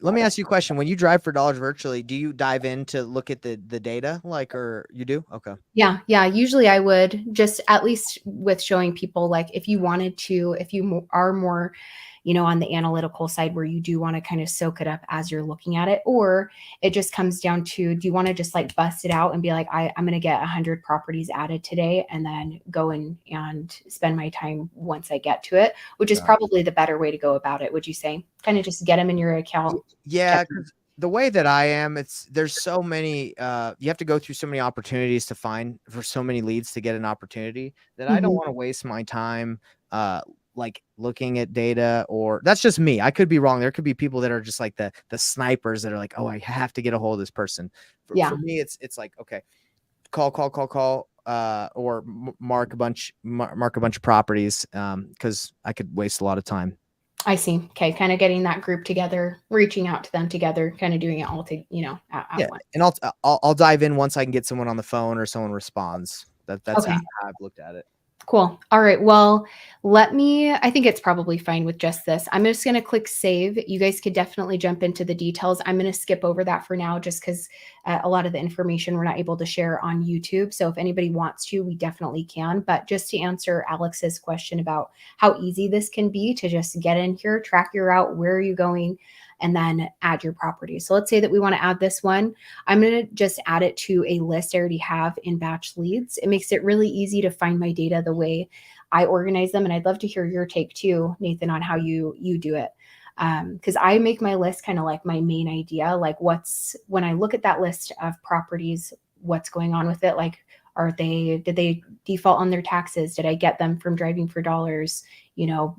Let me ask you a question. When you drive for dollars virtually, do you dive in to look at the data, or you do? Okay. Yeah. Usually I would, just at least with showing people, like if you wanted to, if you are more, on the analytical side where you do want to kind of soak it up as you're looking at it, or it just comes down to, do you want to just like bust it out and be like, I'm going to get 100 properties added today and then go in and spend my time once I get to it, which is probably the better way to go about it. Would you say kind of just get them in your account? Yeah. The way that I am, there's so many, you have to go through so many opportunities to find for so many leads to get an opportunity that I don't want to waste my time, like looking at data. Or that's just me. I could be wrong. There could be people that are just like the snipers that are like, oh, I have to get a hold of this person. For me, it's like, okay, call, or mark a bunch of properties, because I could waste a lot of time. I see. Okay. Kind of getting that group together, reaching out to them together, kind of doing it all to, at once. And I'll dive in once I can get someone on the phone or someone responds. That's okay. how I've looked at it. Cool. All right. Well, I think it's probably fine with just this. I'm just going to click save. You guys could definitely jump into the details. I'm going to skip over that for now, just because a lot of the information we're not able to share on YouTube. So if anybody wants to, we definitely can. But just to answer Alex's question about how easy this can be to just get in here, track your route, where are you going, and then add your property. So let's say that we want to add this one. I'm going to just add it to a list I already have in batch leads. It makes it really easy to find my data the way I organize them. And I'd love to hear your take too, Nathan, on how you do it. Because I make my list kind of like my main idea, like when I look at that list of properties, what's going on with it? Like, did they default on their taxes? Did I get them from driving for dollars?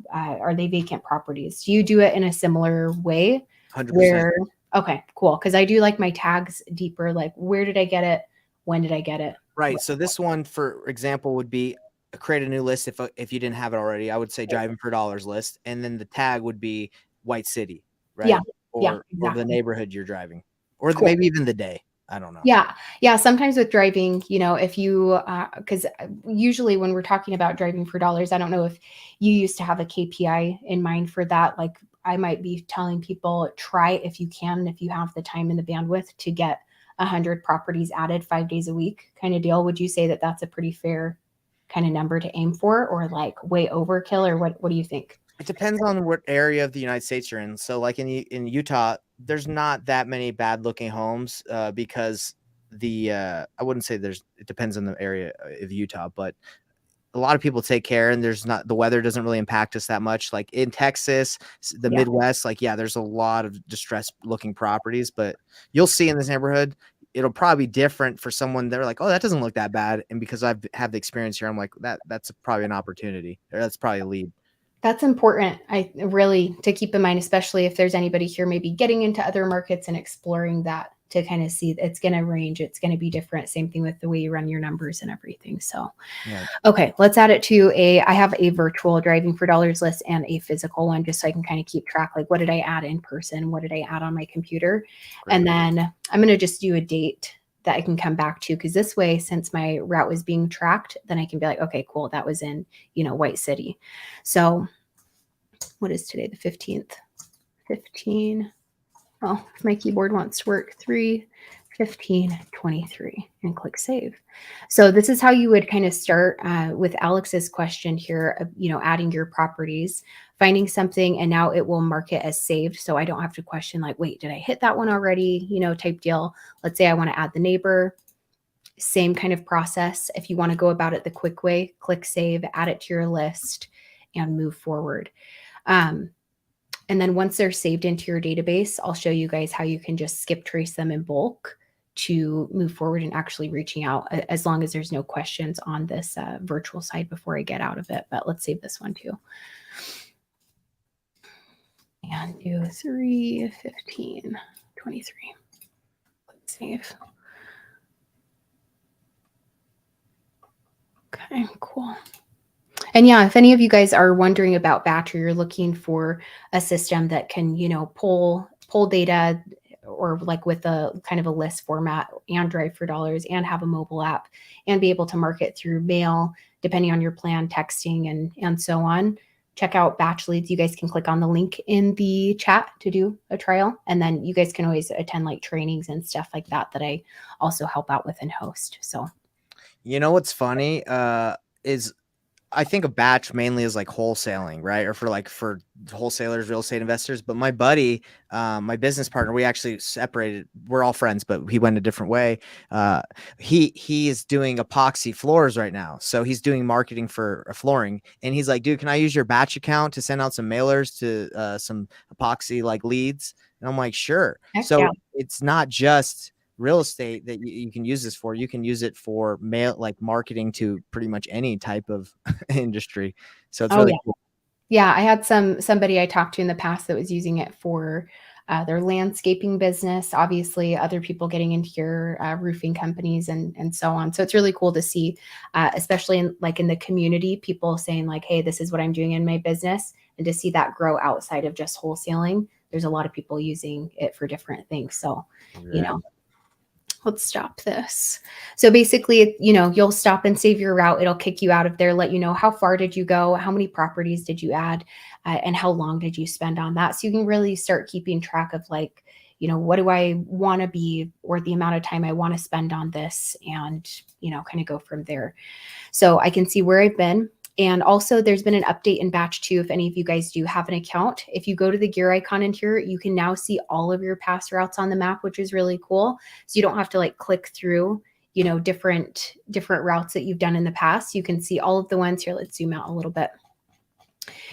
Are they vacant properties? Do you do it in a similar way? 100%. Okay, cool. Because I do like my tags deeper, like where did I get it? When did I get it? Right. So this one, for example, would be create a new list. If you didn't have it already, I would say driving for dollars list. And then the tag would be White City, right? Yeah. Or the neighborhood you're driving, or maybe even the day. I don't know. Yeah. Sometimes with driving, if you, because usually when we're talking about driving for dollars, I don't know if you used to have a KPI in mind for that. Like I might be telling people, try if you can, if you have the time and the bandwidth to get 100 properties added 5 days a week kind of deal. Would you say that that's a pretty fair kind of number to aim for, or like way overkill, or what do you think? It depends on what area of the United States you're in. So like in Utah, there's not that many bad looking homes, because I wouldn't say it depends on the area of Utah, but a lot of people take care, and the weather doesn't really impact us that much. Like in Texas, the Midwest, there's a lot of distressed looking properties, but you'll see in this neighborhood, it'll probably be different for someone. They're like, oh, that doesn't look that bad. And because I've had the experience here, I'm like, that's probably an opportunity, or that's probably a lead. That's important. To keep in mind, especially if there's anybody here maybe getting into other markets and exploring that to kind of see it's going to range. It's going to be different. Same thing with the way you run your numbers and everything. So, Right. okay, let's add it to I have a virtual driving for dollars list and a physical one, just so I can kind of keep track. Like, what did I add in person? What did I add on my computer? Great. And then I'm going to just do a date that I can come back to, because this way, since my route was being tracked, then I can be like, okay, cool, that was in, White City. So what is today? The 15th. 15. Oh, my keyboard wants to work. 3, 15, 23, and click save. So this is how you would kind of start with Alex's question here of, adding your properties, finding something, and now it will mark it as saved. So I don't have to question like, wait, did I hit that one already? Type deal. Let's say I want to add the neighbor. Same kind of process. If you want to go about it the quick way, click save, add it to your list, and move forward. And then once they're saved into your database, I'll show you guys how you can just skip trace them in bulk to move forward and actually reaching out, as long as there's no questions on this virtual side before I get out of it. But let's save this one too. And do 3, 15, 23. Let's save. Okay, cool. And yeah, if any of you guys are wondering about Batch, or you're looking for a system that can, pull data, or like with a kind of a list format and drive for dollars and have a mobile app and be able to market through mail, depending on your plan, texting and so on, check out Batch Leads. You guys can click on the link in the chat to do a trial. And then you guys can always attend like trainings and stuff like that I also help out with and host. So, What's funny is I think of Batch mainly as like wholesaling, right? Or for wholesalers, real estate investors. But my buddy, my business partner, we actually separated. We're all friends, but he went a different way. He is doing epoxy floors right now. So he's doing marketing for flooring. And he's like, dude, can I use your Batch account to send out some mailers to some epoxy like leads? And I'm like, sure. heck So yeah. it's not just real estate that you can use this for. You can use it for mail, like marketing to pretty much any type of industry. So it's really cool. Yeah, I had somebody I talked to in the past that was using it for their landscaping business. Obviously, other people getting into your roofing companies and so on. So it's really cool to see, especially in the community, people saying like, "Hey, this is what I'm doing in my business," and to see that grow outside of just wholesaling. There's a lot of people using it for different things. So, let's stop this. So basically, you'll stop and save your route. It'll kick you out of there, let you know how far did you go, how many properties did you add, and how long did you spend on that. So you can really start keeping track of like, what do I want to be, or the amount of time I want to spend on this, and, kind of go from there. So I can see where I've been. And also there's been an update in Batch 2. If any of you guys do have an account, if you go to the gear icon in here, you can now see all of your past routes on the map, which is really cool. So you don't have to like click through, different routes that you've done in the past. You can see all of the ones here. Let's zoom out a little bit.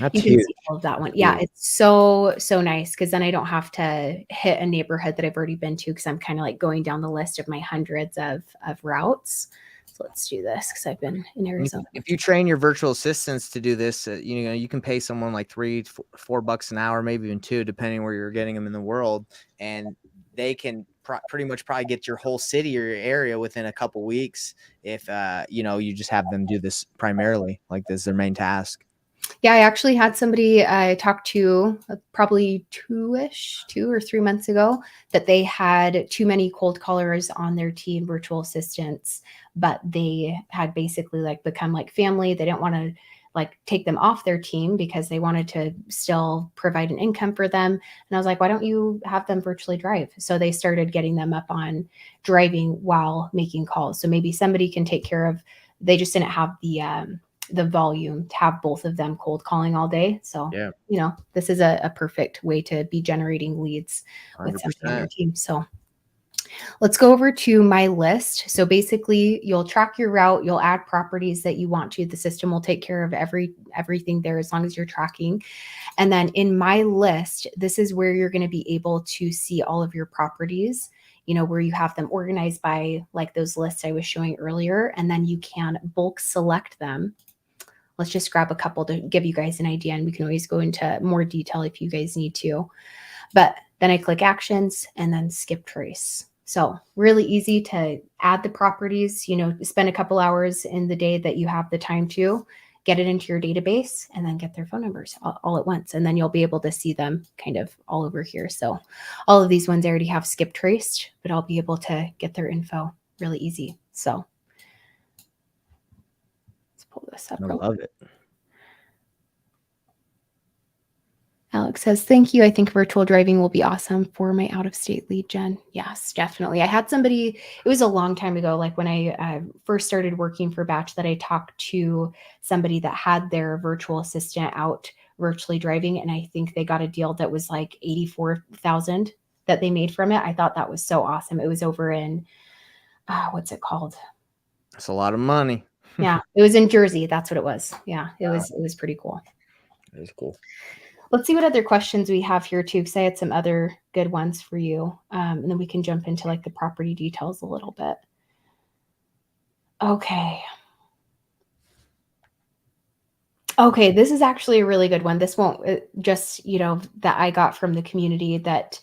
That's you can huge. see all of that one. Yeah, it's so nice, because then I don't have to hit a neighborhood that I've already been to, because I'm kind of like going down the list of my hundreds of routes. So let's do this, because I've been in Arizona. If you train your virtual assistants to do this, you can pay someone like $3-4 an hour, maybe even $2, depending where you're getting them in the world, and they can pretty much probably get your whole city or your area within a couple weeks if you just have them do this primarily, like this is their main task. Yeah, I actually had somebody I talked to probably 2 or 3 months ago, that they had too many cold callers on their team, virtual assistants, but they had basically like become like family. They didn't want to like take them off their team, because they wanted to still provide an income for them. And I was like, why don't you have them virtually drive? So they started getting them up on driving while making calls. So maybe somebody can take care of, they just didn't have the volume to have both of them cold calling all day. So, this is a perfect way to be generating leads with somebody on your team. So let's go over to my list. So basically you'll track your route, you'll add properties that you want to, the system will take care of everything there as long as you're tracking. And then in my list, this is where you're going to be able to see all of your properties, where you have them organized by like those lists I was showing earlier. And then you can bulk select them. Let's just grab a couple to give you guys an idea, and we can always go into more detail if you guys need to. But then I click actions and then skip trace. So really easy to add the properties, spend a couple hours in the day that you have the time to get it into your database and then get their phone numbers all at once. And then you'll be able to see them kind of all over here. So all of these ones I already have skip traced, but I'll be able to get their info really easy. So let's pull this up. I love it. Alex says, thank you. I think virtual driving will be awesome for my out-of-state lead gen. Yes, definitely. I had somebody, it was a long time ago, like when I first started working for Batch, that I talked to somebody that had their virtual assistant out virtually driving. And I think they got a deal that was like 84,000 that they made from it. I thought that was so awesome. It was over in, what's it called? That's a lot of money. Yeah, it was in Jersey. That's what it was. Yeah, it was pretty cool. It was cool. Let's see what other questions we have here too, because I had some other good ones for you. And then we can jump into like the property details a little bit. Okay. Okay, this is actually a really good one. This won't just, that I got from the community that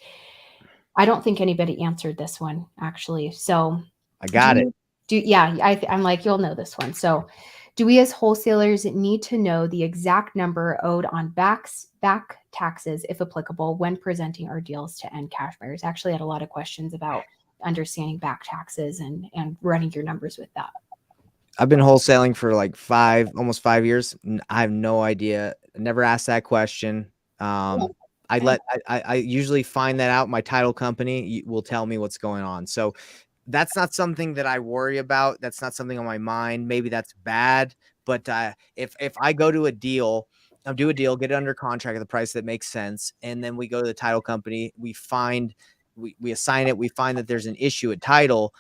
I don't think anybody answered this one actually. So I got it. I'm like, you'll know this one. So do we as wholesalers need to know the exact number owed on back taxes, if applicable, when presenting our deals to end cash buyers? Actually had a lot of questions about understanding back taxes and running your numbers with that. I've been wholesaling for like almost 5 years. I have no idea. I never asked that question. I usually find that out. My title company will tell me what's going on. So that's not something that I worry about. That's not something on my mind. Maybe that's bad. But if I go to a deal, I'll do a deal, get it under contract at the price that makes sense, and then we go to the title company, we assign it, we find that there's an issue at title,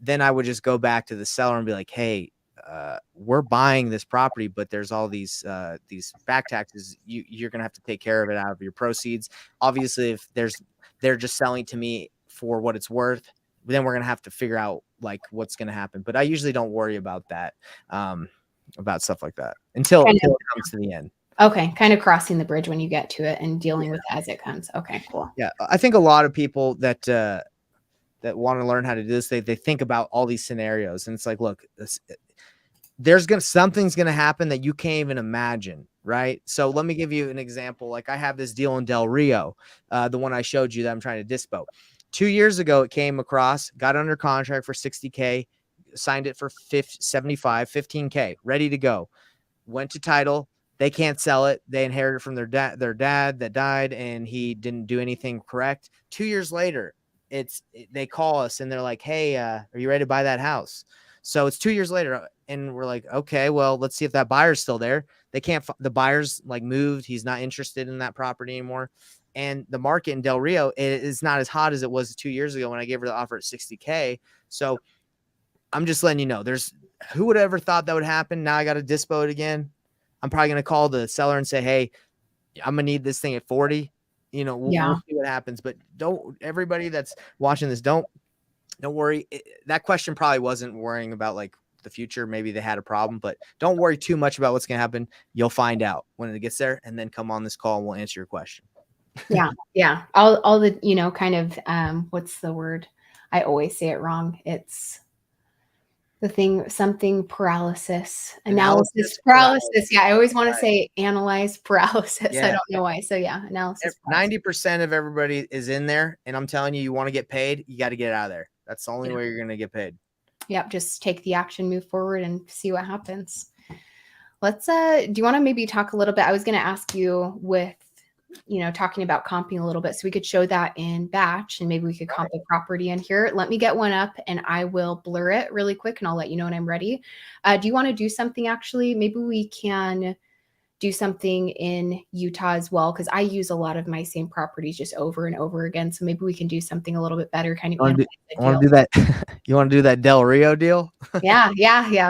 then I would just go back to the seller and be like, hey, we're buying this property, but there's all these back taxes. You're gonna have to take care of it out of your proceeds. Obviously, if they're just selling to me for what it's worth, then we're gonna have to figure out like what's gonna happen. But I usually don't worry about that, about stuff like that until it comes to the end. Okay, kind of crossing the bridge when you get to it and dealing with it as it comes. Okay, cool. Yeah, I think a lot of people that want to learn how to do this, they think about all these scenarios, and it's like, look, something's gonna happen that you can't even imagine, right? So let me give you an example. Like I have this deal in Del Rio, the one I showed you that I'm trying to dispo. 2 years ago, it came across, got under contract for $60K, signed it for $15K, ready to go. Went to title. They can't sell it. They inherited from their dad that died, and he didn't do anything correct. 2 years later, they call us and they're like, hey, are you ready to buy that house? So it's 2 years later, and we're like, okay, well, let's see if that buyer's still there. They can't. The buyer's like moved. He's not interested in that property anymore. And the market in Del Rio is not as hot as it was 2 years ago when I gave her the offer at $60K. So I'm just letting you know, who would have ever thought that would happen? Now I got to dispo it again. I'm probably going to call the seller and say, hey, I'm going to need this thing at 40. We'll see what happens. But everybody that's watching this, don't worry. That question probably wasn't worrying about like the future. Maybe they had a problem, but don't worry too much about what's going to happen. You'll find out when it gets there, and then come on this call and we'll answer your question. Yeah. All the, kind of, what's the word? I always say it wrong. It's the thing, something analysis paralysis. Yeah. I always want to say analyze paralysis. Yeah. I don't know why. So yeah, analysis. 90% of everybody is in there. And I'm telling you, you want to get paid, you got to get out of there. That's the only way you're going to get paid. Yep. Just take the action, move forward, and see what happens. Let's, do you want to maybe talk a little bit? I was going to ask you with, talking about comping a little bit, so we could show that in Batch, and maybe we could comp a property in here. Let me get one up and I will blur it really quick and I'll let you know when I'm ready. Do you want to do something actually? Maybe we can do something in Utah as well, because I use a lot of my same properties just over and over again. So maybe we can do something a little bit better. Kind of. You want to do that? You want to do that Del Rio deal? Yeah.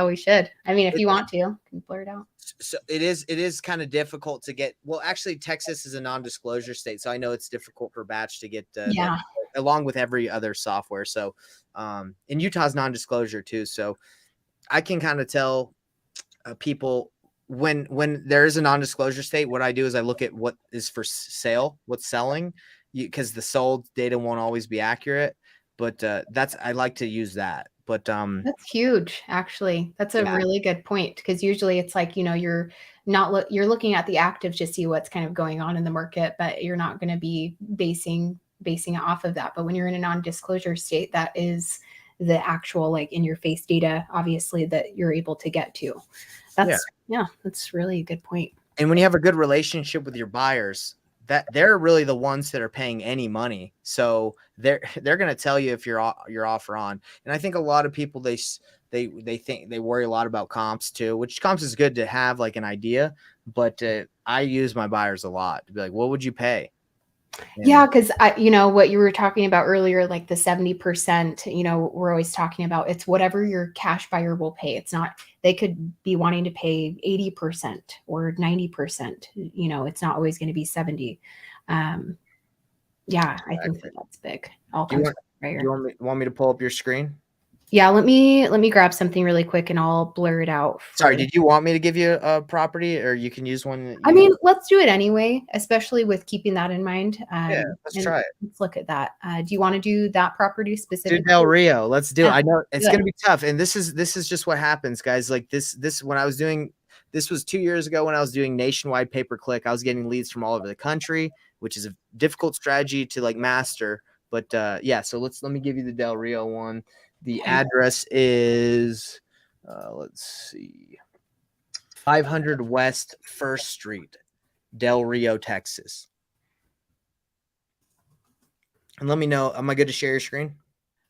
We should. I mean, if you want to, you can blur it out. So it is kind of difficult to get. Well, actually, Texas is a non-disclosure state, so I know it's difficult for Batch to get. Along with every other software. So, and Utah's non-disclosure too. So, I can kind of tell people when there is a non-disclosure state. What I do is I look at what is for sale, what's selling, because the sold data won't always be accurate. but that's, I like to use that. But That's huge, actually. That's a yeah, really good point because usually it's like, you're not you're looking at the active to see what's kind of going on in the market, but you're not going to be basing it off of that. But when you're in a non-disclosure state, that is the actual like in your face data, obviously, that you're able to get to. yeah. That's really a good point. And when you have a good relationship with your buyers, that they're really the ones that are paying any money. So they're going to tell you if you're off or on. And I think a lot of people, they think they worry a lot about comps too, which comps is good to have like an idea. But I use my buyers a lot to be like, what would you pay? Yeah, And because what you were talking about earlier, like the 70%, we're always talking about it's whatever your cash buyer will pay. It's not, they could be wanting to pay 80% or 90%. It's not always going to be 70. Yeah, I think that's big. All do you comes want from the do buyer. you want me to pull up your screen? Yeah, let me grab something really quick and I'll blur it out Sorry, for. did you want me to give you a property, or you can use one that I you? mean, let's do it anyway, especially with keeping that in mind. Yeah, let's And try it. let's look at that. Do you want to do that property Do specifically? Del Rio. Let's do it. Yeah, I know it's do it. gonna be tough, and this is just what happens, guys. Like this when I was doing this was 2 years ago when I was doing nationwide pay per click. I was getting leads from all over the country, which is a difficult strategy to like master. But yeah, so let me give you the Del Rio one. The Okay. address is let's see, 500 West First Street, Del Rio, Texas. And let me know, am I good to share your screen?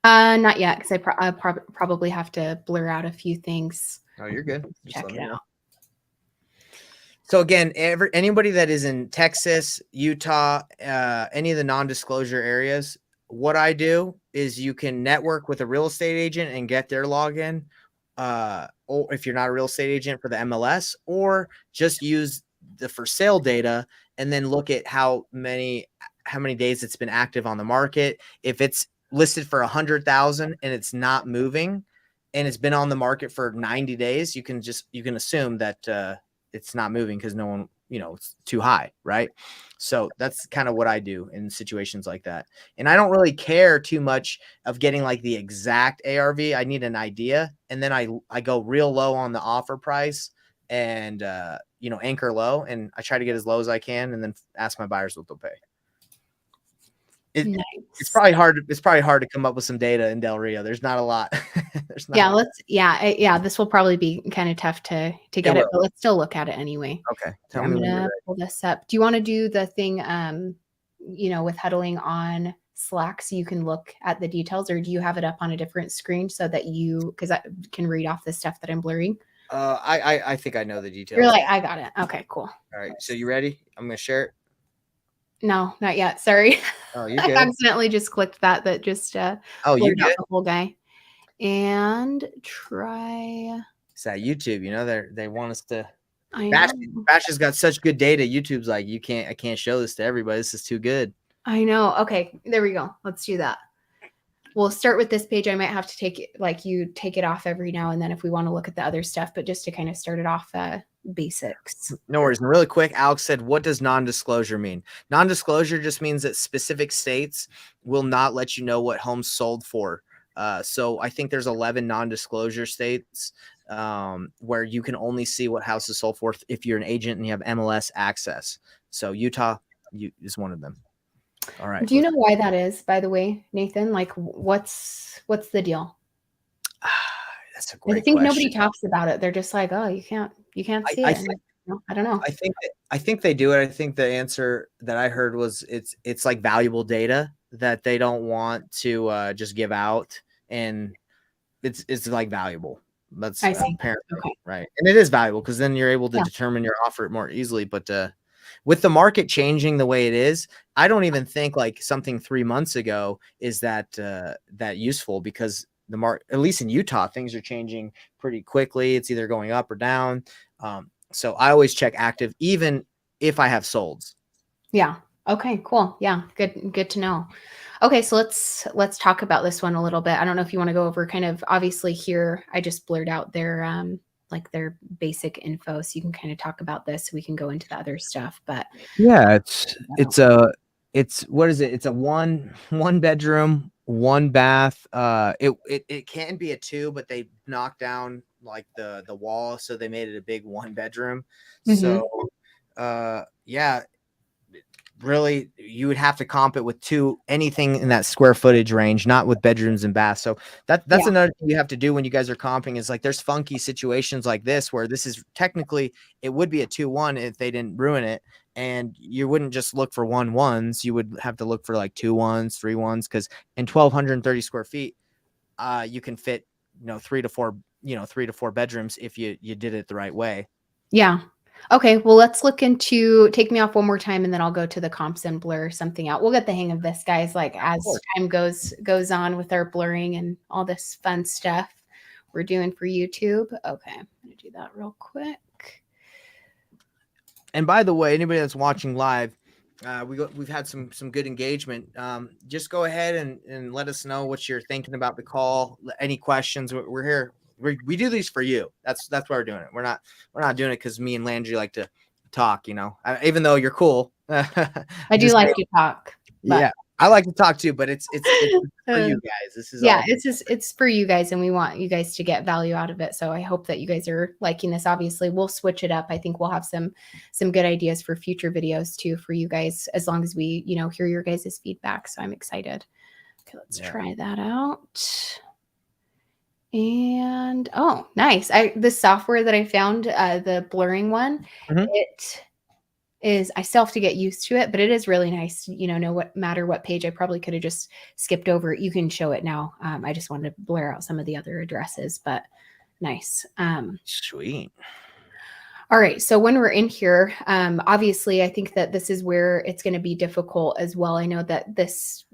Not yet, because I probably have to blur out a few things. Oh, you're good. Just Check let it me know. out. So again, anybody that is in Texas, Utah, any of the non-disclosure areas, what I do is you can network with a real estate agent and get their login. Or if you're not a real estate agent, for the MLS, or just use the for sale data and then look at how many days it's been active on the market. If it's listed for 100,000 and it's not moving, and it's been on the market for 90 days, you can assume that it's not moving because no one, it's too high, right? So that's kind of what I do in situations like that. And I don't really care too much of getting like the exact ARV. I need an idea, and then I go real low on the offer price, and anchor low, and I try to get as low as I can, and then ask my buyers what they'll pay. It's Nice. probably hard. It's probably hard to come up with some data in Del Rio. There's not a lot. There's not. Yeah, this will probably be kind of tough to get it, but let's still look at it anyway. Okay. Tell Here, I'm me when you're gonna ready. pull this up. Do you want to do the thing, with huddling on Slack so you can look at the details, or do you have it up on a different screen so that because I can read off the stuff that I'm blurring? I think I know the details. You're like, I got it. Okay, cool. All right. So you ready? I'm gonna share it. No, not yet. Sorry. Oh, you I good? accidentally just clicked that just Oh, you blurred out good? the whole guy. And try. It's that YouTube. They want us to. I Bash, know. Bash has got such good data. YouTube's like, I can't show this to everybody. This is too good. I know. Okay, there we go. Let's do that. We'll start with this page. I might have to take it off every now and then if we want to look at the other stuff, but just to kind of start it off, basics. No worries. And really quick, Alex said, what does non-disclosure mean? Non-disclosure just means that specific states will not let you know what homes sold for. So I think there's 11 non-disclosure states where you can only see what houses sold for if you're an agent and you have MLS access. So Utah is one of them. All right. Do you know why that is, by the way, Nathan? Like, what's the deal? That's a great I think question. nobody talks about it. They're just like, oh, you can't see it. I don't know. I think they do it. I think the answer that I heard was it's like valuable data that they don't want to just give out, and it's like valuable. That's I see. apparently Okay. right, and it is valuable because then you're able to determine your offer more easily. But with the market changing the way it is, I don't even think like something 3 months ago is that useful, because the market, at least in Utah, things are changing pretty quickly. It's either going up or down. So I always check active, even if I have solds. Yeah. Okay, cool. Yeah. Good to know. Okay. So let's talk about this one a little bit. I don't know if you want to go over kind of, obviously here, I just blurred out their basic info. So you can kind of talk about this. We can go into the other stuff, but yeah, it's what is it? It's a one bedroom one bath. It can be a two, but they knocked down like the wall, so they made it a big one bedroom. Mhm. So yeah, really you would have to comp it with anything in that square footage range, not with bedrooms and baths. So that's Yeah. another thing you have to do when you guys are comping is like there's funky situations like this where this is technically it would be a 2-1 if they didn't ruin it, and you wouldn't just look for 1-1s, you would have to look for like 2-1s, 3-1s, because in 1,230 square feet you can fit 3 to 4 bedrooms if you did it the right way. Yeah. Okay, well, let's look into take me off one more time, and then I'll go to the comps and blur something out. We'll get the hang of this, guys, like, Of as course. time goes on with our blurring and all this fun stuff we're doing for YouTube. Okay, I'm gonna do that real quick. And by the way, anybody that's watching live, we've had some good engagement. Just go ahead and let us know what you're thinking about the call. Any questions? We're here. We do these for you. That's why we're doing it. We're not doing it because me and Landry like to talk. Even though you're cool. I do Just like to talk, but yeah, I like to talk too, but it's for you guys. This is yeah, all. it's for you guys, and we want you guys to get value out of it. So I hope that you guys are liking this. Obviously, we'll switch it up. I think we'll have some good ideas for future videos too for you guys, as long as we hear your guys' feedback. So I'm excited. Okay, let's try that out. And oh, nice. The software that I found, the blurring one, Mhm. it is, I still have to get used to it, but it is really nice. No what matter what page, I probably could have just skipped over. You can show it now. I just wanted to blur out some of the other addresses, but nice. Sweet. All right. So when we're in here, obviously, I think that this is where it's going to be difficult as well. I know that there's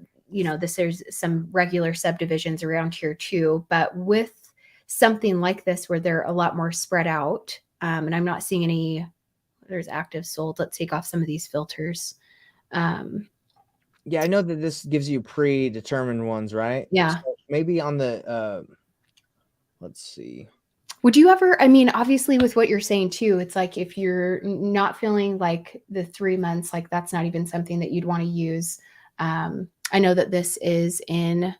some regular subdivisions around here too, but with something like this where they're a lot more spread out, and I'm not seeing any, there's active sold. Let's take off some of these filters. Yeah, I know that this gives you predetermined ones, right? Yeah. So maybe on the let's see. Would you ever, I mean, obviously with what you're saying too, it's like if you're not feeling like the 3 months, like that's not even something that you'd want to use. I know that this is in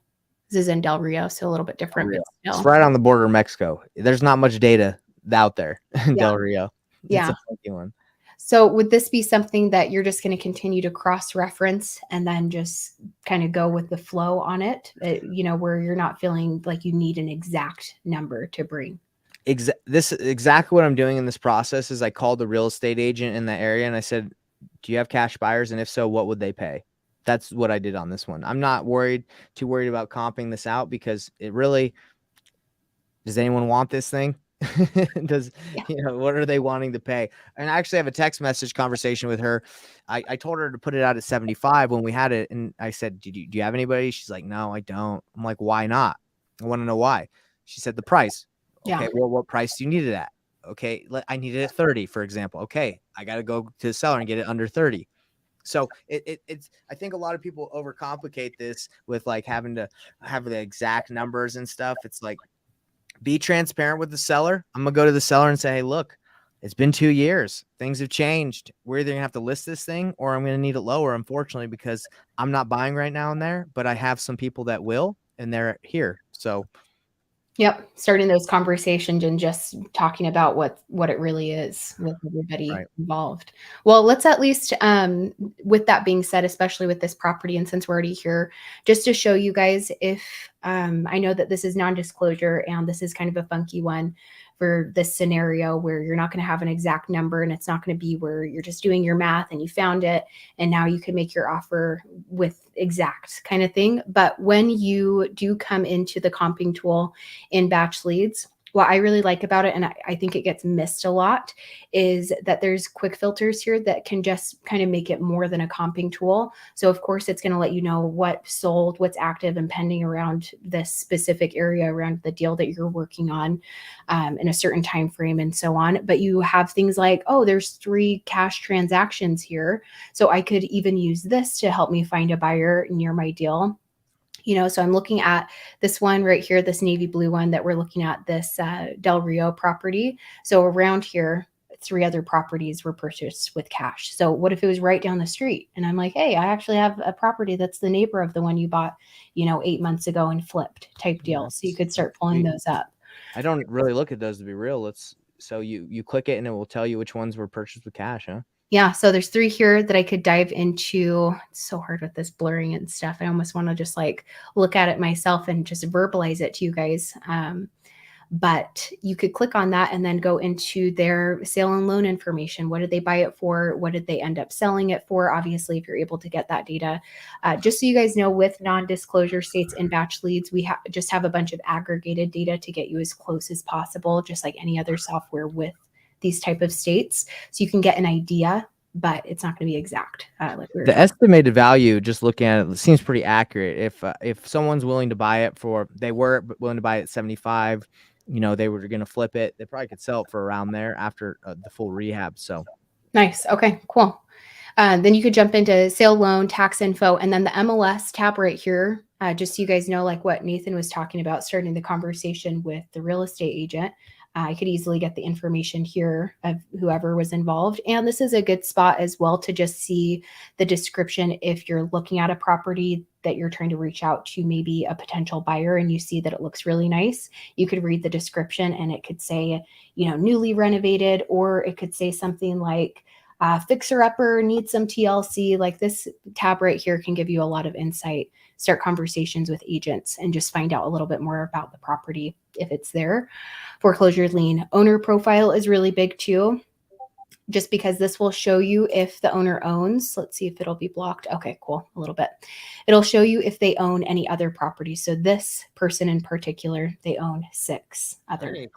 Del Rio, so a little bit different, but It's still. right on the border of Mexico. There's not much data out there in Yeah. Del Rio. It's Yeah. a funky one. So would this be something that you're just going to continue to cross-reference and then just kind of go with the flow on it, where you're not feeling like you need an exact number to bring? This exactly what I'm doing in this process is I called the real estate agent in the area and I said, do you have cash buyers? And if so, what would they pay? That's what I did on this one. I'm not too worried about comping this out because it really, does anyone want this thing? What are they wanting to pay? And I actually have a text message conversation with her. I told her to put it out at 75 when we had it. And I said, do you have anybody? She's like, no, I don't. I'm like, why not? I want to know why. She said the price. Okay. Yeah. Well, what price do you need it at? Okay. I need it at 30, for example. Okay. I got to go to the seller and get it under 30. So it's, I think a lot of people overcomplicate this with like having to have the exact numbers and stuff. It's like, be transparent with the seller. I'm going to go to the seller and say, hey, look, it's been 2 years. Things have changed. We're either going to have to list this thing or I'm going to need it lower, unfortunately, because I'm not buying right now in there, but I have some people that will, and they're here. So Yep. Starting those conversations and just talking about what it really is with everybody right. involved. Well, let's at least, with that being said, especially with this property, and since we're already here, just to show you guys if, I know that this is non-disclosure and this is kind of a funky one for this scenario where you're not going to have an exact number and it's not going to be where you're just doing your math and you found it and now you can make your offer with exact kind of thing. But when you do come into the comping tool in batch leads, what I really like about it, and I think it gets missed a lot, is that there's quick filters here that can just kind of make it more than a comping tool. So of course it's going to let you know what sold, what's active and pending around this specific area, around the deal that you're working on, in a certain time frame and so on. But you have things like, oh, there's 3 cash transactions here, so I could even use this to help me find a buyer near my deal. So I'm looking at this one right here, this navy blue one that we're looking at, this Del Rio property. So around here, 3 other properties were purchased with cash. So what if it was right down the street? And I'm like, hey, I actually have a property that's the neighbor of the one you bought, 8 months ago and flipped type deal. So you could start pulling those up. I don't really look at those, to be real. So you click it and it will tell you which ones were purchased with cash, huh? Yeah, so there's 3 here that I could dive into. It's so hard with this blurring and stuff. I almost want to just like look at it myself and just verbalize it to you guys. But you could click on that and then go into their sale and loan information. What did they buy it for? What did they end up selling it for? Obviously, if you're able to get that data. Just so you guys know, with non-disclosure states and batch leads, we just have a bunch of aggregated data to get you as close as possible, just like any other software with these type of states. So you can get an idea, but it's not going to be exact. Like we were The estimated value, just looking at it, seems pretty accurate. If someone's willing to buy it they were willing to buy it at 75, they were going to flip it, they probably could sell it for around there after the full rehab. So nice. Okay, cool. Then you could jump into sale loan, tax info, and then the MLS tab right here. Just so you guys know, like what Nathan was talking about, starting the conversation with the real estate agent. I could easily get the information here of whoever was involved. And this is a good spot as well to just see the description if you're looking at a property that you're trying to reach out to maybe a potential buyer and you see that it looks really nice. You could read the description and it could say, newly renovated, or it could say something like fixer upper, needs some TLC. Like this tab right here can give you a lot of insight. Start conversations with agents and just find out a little bit more about the property if it's there. Foreclosure lien owner profile is really big too, just because this will show you if the owner owns. Let's see if it'll be blocked. Okay, cool. A little bit. It'll show you if they own any other properties. So this person in particular, they own 6 other. I need to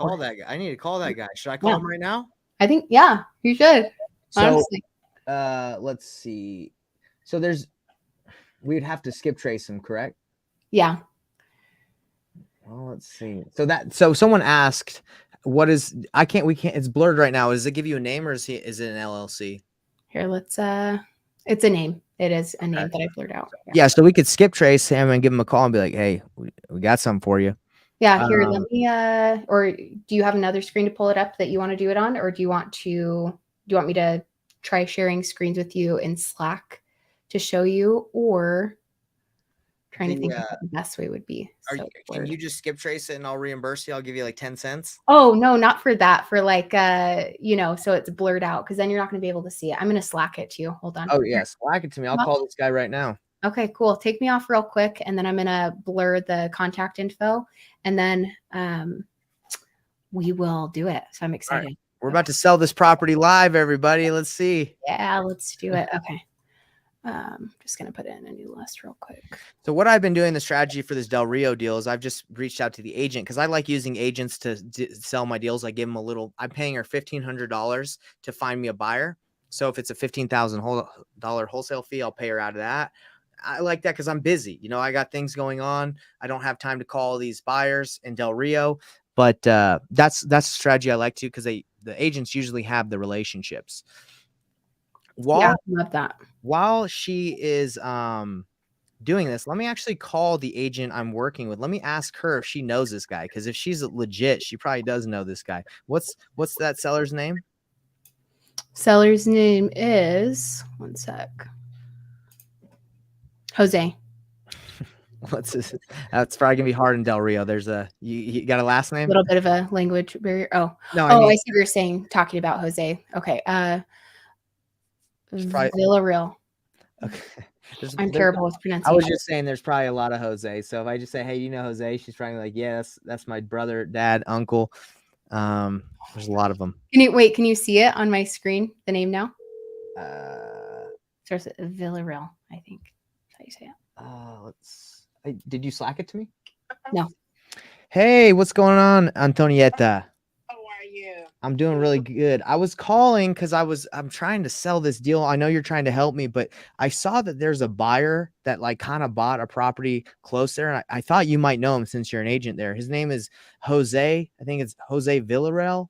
call that guy. Should I call him right now? I think, yeah, you should. So, honestly. Let's see. So we would have to skip trace him, correct? Yeah. Well, let's see. So someone asked, it's blurred right now. Does it give you a name or is it an LLC? Here, let's, it's a name. It is a name that I blurred out. Yeah. So we could skip trace him and give him a call and be like, hey, we got something for you. Yeah. Here, let me, or do you have another screen to pull it up that you want to do it on? Or do you want me to try sharing screens with you in Slack to show you, or trying to think of what the best way would be. Can you just skip trace it and I'll reimburse you? I'll give you like 10 cents. Oh, no, not for that. For like, so it's blurred out, because then you're not going to be able to see it. I'm going to Slack it to you. Hold on. Oh, yeah. Slack it to me. I'll call this guy right now. Okay, cool. Take me off real quick, and then I'm going to blur the contact info, and then we will do it. So I'm excited. Right. We're about to sell this property live, everybody. Let's see. Yeah, let's do it. Okay. Just going to put in a new list real quick. So what I've been doing, the strategy for this Del Rio deal, is I've just reached out to the agent because I like using agents to sell my deals. I give them I'm paying her $1,500 to find me a buyer. So if it's a $15,000 wholesale fee, I'll pay her out of that. I like that because I'm busy. I got things going on. I don't have time to call these buyers in Del Rio. But that's a strategy I like to, because the agents usually have the relationships. Yeah, I love that. While she is doing this, let me actually call the agent I'm working with. Let me ask her if she knows this guy, because if she's legit, she probably does know this guy. What's that seller's name? Seller's name is, one sec, Jose. What's this? That's probably gonna be hard in Del Rio. There's you got a last name? A little bit of a language barrier. Oh, no. I see what you're saying. Talking about Jose. Okay. Villarreal. Okay. I'm terrible with pronunciation. I was just saying there's probably a lot of Jose. So if I just say, hey, you know Jose, she's probably like, yeah, that's my brother, dad, uncle. There's a lot of them. Can you see it on my screen? The name now? Starts with Villarreal, I think. That's how you say it. Did you Slack it to me? No. Hey, what's going on, Antonietta? How are you? I'm doing really good. I was calling because I'm trying to sell this deal. I know you're trying to help me, but I saw that there's a buyer that like kind of bought a property close there. And I thought you might know him since you're an agent there. His name is Jose. I think it's Jose Villarreal.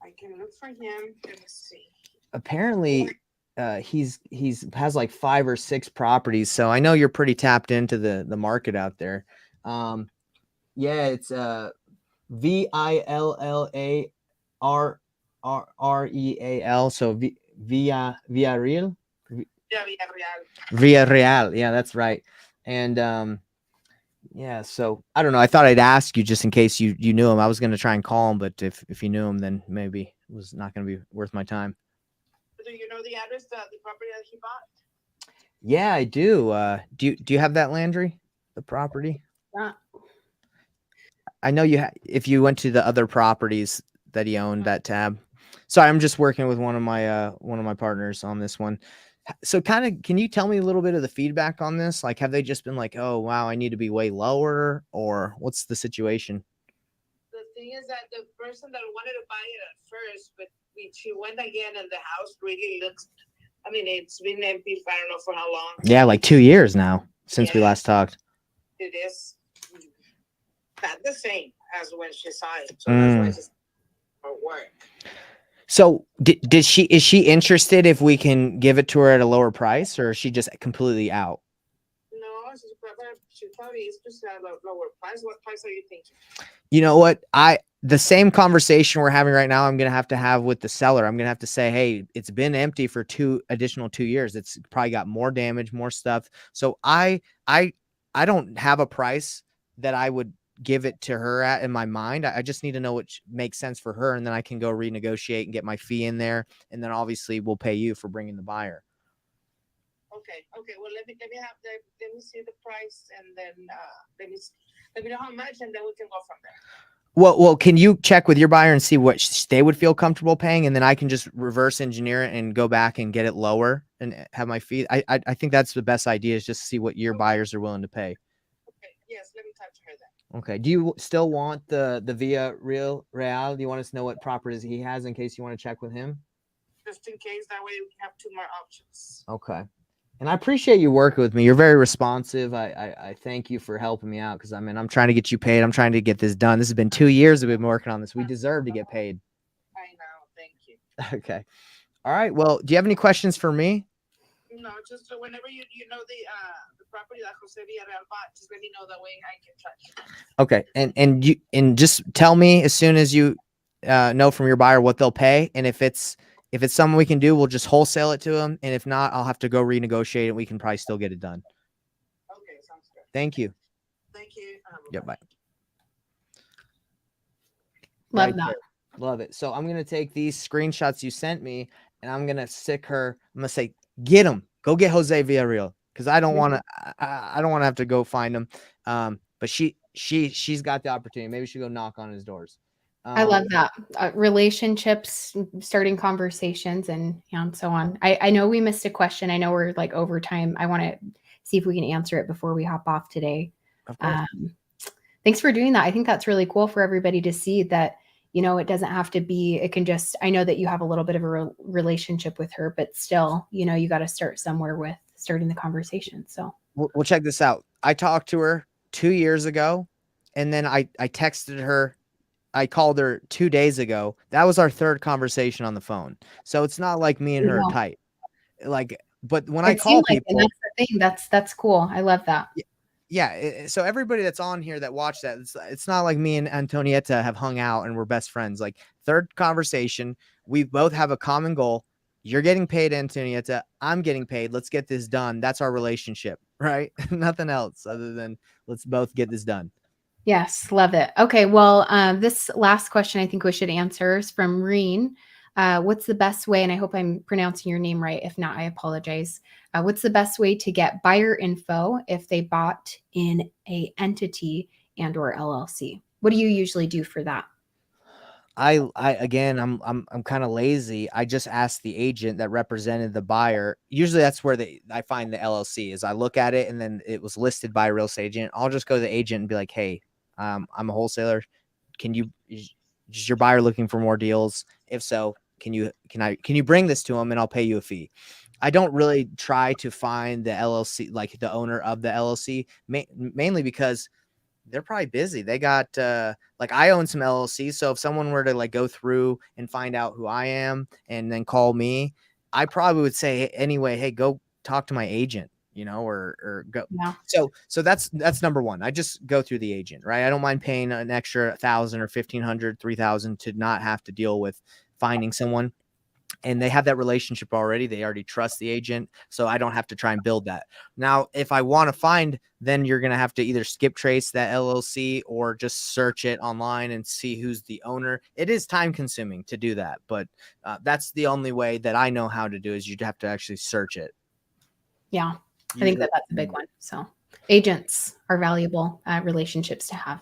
I can look for him. Let me see. Apparently, he's has like 5 or 6 properties. So I know you're pretty tapped into the market out there. Yeah, it's Villareal. So Villarreal. Yeah, real. Villarreal. Yeah, that's right. And yeah, so I don't know. I thought I'd ask you just in case you knew him. I was gonna try and call him, but if you knew him, then maybe it was not gonna be worth my time. Do you know the address, the property that he bought? Yeah, I do. Do you have that, Landry? The property? Yeah. I know you. If you went to the other properties that he owned, that tab. Sorry, I'm just working with one of my partners on this one. So, kind of, can you tell me a little bit of the feedback on this? Like, have they just been like, "Oh, wow, I need to be way lower," or what's the situation? The thing is that the person that wanted to buy it at first, but she went again, and the house really looks. I mean, it's been empty for I don't know for how long. Yeah, like 2 years now since we last talked. It is not the same as when she saw it, so that's why it's for work. So is she interested if we can give it to her at a lower price, or is she just completely out? No, she probably is just at a lower price. What price are you thinking? You know what? The same conversation we're having right now, I'm going to have with the seller. I'm going to have to say, hey, it's been empty for 2 additional 2 years. It's probably got more damage, more stuff. So I don't have a price that I would give it to her at in my mind. I just need to know what makes sense for her. And then I can go renegotiate and get my fee in there. And then obviously we'll pay you for bringing the buyer. Okay. Well, let me see the price, and then let me know how much, and then we can go from there. Well, can you check with your buyer and see what they would feel comfortable paying, and then I can just reverse engineer it and go back and get it lower and have my fee. I think that's the best idea, is just see what your buyers are willing to pay. Okay. Yes. Let me talk to her then. Okay. Do you still want the Via Real? Do you want us to know what properties he has in case you want to check with him? Just in case, that way we have 2 more options. Okay. And I appreciate you working with me. You're very responsive. I thank you for helping me out, because I mean, I'm trying to get you paid. I'm trying to get this done. This has been 2 years that we've been working on this. We deserve to get paid. I know. Thank you. Okay. All right. Well, do you have any questions for me? No, just whenever you know the property that Jose Villarreal bought, just let me know, that way I can touch. Okay. And just tell me as soon as you know from your buyer what they'll pay, and if it's something we can do, we'll just wholesale it to them. And if not, I'll have to go renegotiate it. We can probably still get it done. Okay, sounds good. Thank you. Thank you. Yep. Bye. Love Right that. there. Love it. So I'm going to take these screenshots you sent me, and I'm going to stick her. I'm going to say, get him. Go get Jose Villarreal, because I don't want to. I don't want to have to go find him. But she's got the opportunity. Maybe she'll go knock on his doors. I love that. Relationships, starting conversations, and so on. I know we missed a question. I know we're like over time. I want to see if we can answer it before we hop off today. Of course. Thanks for doing that. I think that's really cool for everybody to see that, it doesn't have to be, it can just, I know that you have a little bit of a relationship with her, but still, you got to start somewhere with starting the conversation. So we'll check this out. I talked to her 2 years ago, and then I texted her. I called her 2 days ago. That was our third conversation on the phone. So it's not like me and her are tight. Like, but when I call people, and that's the thing. That's cool. I love that. Yeah. So everybody that's on here that watched that, it's not like me and Antonietta have hung out and we're best friends. Like, third conversation, we both have a common goal. You're getting paid, Antonietta. I'm getting paid. Let's get this done. That's our relationship, right? Nothing else other than let's both get this done. Yes, love it. Okay, well, this last question I think we should answer is from Reen. What's the best way, and I hope I'm pronouncing your name right. If not, I apologize. What's the best way to get buyer info if they bought in a entity and or LLC? What do you usually do for that? I'm kind of lazy. I just asked the agent that represented the buyer. Usually that's where I find the LLC is. I look at it and then it was listed by a real estate agent. I'll just go to the agent and be like, hey, I'm a wholesaler. Is your buyer looking for more deals? If so, can you bring this to him and I'll pay you a fee? I don't really try to find the LLC, like the owner of the LLC, mainly because they're probably busy. They got like, I own some LLCs. So if someone were to like go through and find out who I am and then call me, I probably would say anyway, hey, go talk to my agent. or go. Yeah. So that's number one. I just go through the agent, right? I don't mind paying an extra 1,000 or 1,500, 3,000 to not have to deal with finding someone. And they have that relationship already. They already trust the agent. So I don't have to try and build that. Now, if I want to find, then you're going to have to either skip trace that LLC or just search it online and see who's the owner. It is time consuming to do that, but that's the only way that I know how to do is you'd have to actually search it. Yeah. I think that that's a big one. So agents are valuable relationships to have.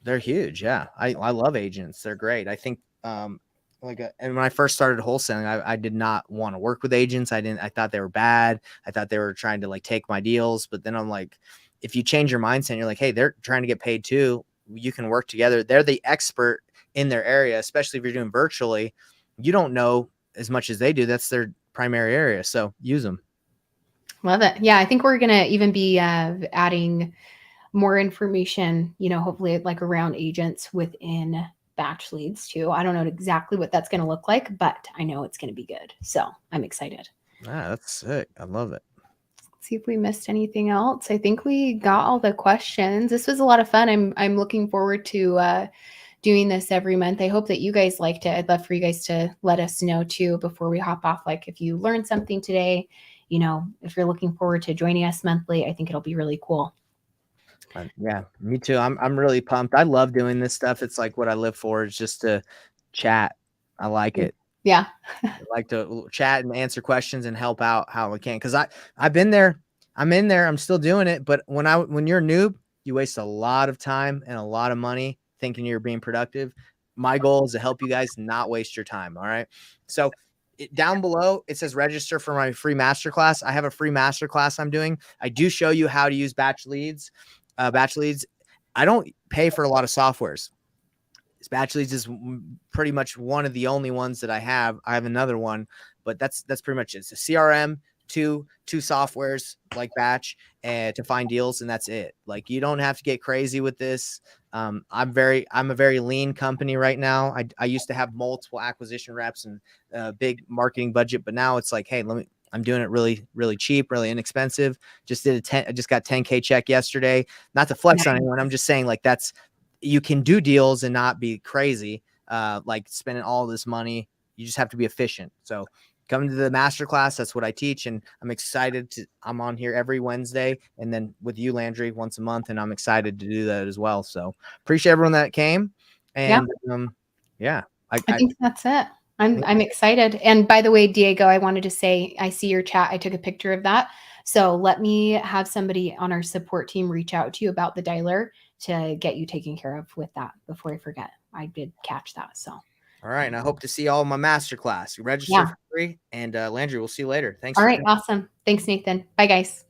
They're huge. Yeah. I love agents. They're great. I think, and when I first started wholesaling, I did not want to work with agents. I thought they were bad. I thought they were trying to like take my deals, but then I'm like, if you change your mindset and you're like, hey, they're trying to get paid too, you can work together. They're the expert in their area, especially if you're doing virtually. You don't know as much as they do. That's their primary area. So use them. Love it. Yeah. I think we're going to even be adding more information, hopefully like around agents within batch leads too. I don't know exactly what that's going to look like, but I know it's going to be good. So I'm excited. That's sick. I love it. Let's see if we missed anything else. I think we got all the questions. This was a lot of fun. I'm looking forward to doing this every month. I hope that you guys liked it. I'd love for you guys to let us know too before we hop off. Like if you learned something today, if you're looking forward to joining us monthly, I think it'll be really cool. Yeah, me too. I'm really pumped. I love doing this stuff. It's like what I live for is just to chat. I like it. Yeah. I like to chat and answer questions and help out how I can. Cause I've been there. I'm in there. I'm still doing it. But when you're a noob, you waste a lot of time and a lot of money thinking you're being productive. My goal is to help you guys not waste your time. All right. So down below, it says register for my free masterclass. I have a free masterclass I'm doing. I do show you how to use batch leads. I don't pay for a lot of softwares. Batch leads is pretty much one of the only ones that I have. I have another one, but that's pretty much it. It's a CRM, two softwares like batch and to find deals. And that's it. Like you don't have to get crazy with this. I'm a very lean company right now. I used to have multiple acquisition reps and a big marketing budget, but now it's like, hey, I'm doing it really, really cheap, really inexpensive. I just got 10K check yesterday. Not to flex on anyone. I'm just saying like you can do deals and not be crazy, like spending all this money. You just have to be efficient. So come to the masterclass. That's what I teach. And I'm excited I'm on here every Wednesday and then with you, Landry, once a month. And I'm excited to do that as well. So appreciate everyone that came. And I think that's it. I'm excited. And by the way, Diego, I wanted to say, I see your chat. I took a picture of that. So let me have somebody on our support team reach out to you about the dialer to get you taken care of with that before I forget. I did catch that. So. All right. And I hope to see you all in my masterclass. You register for free. And Landry, we'll see you later. Thanks. All right. Awesome. Thanks, Nathan. Bye, guys.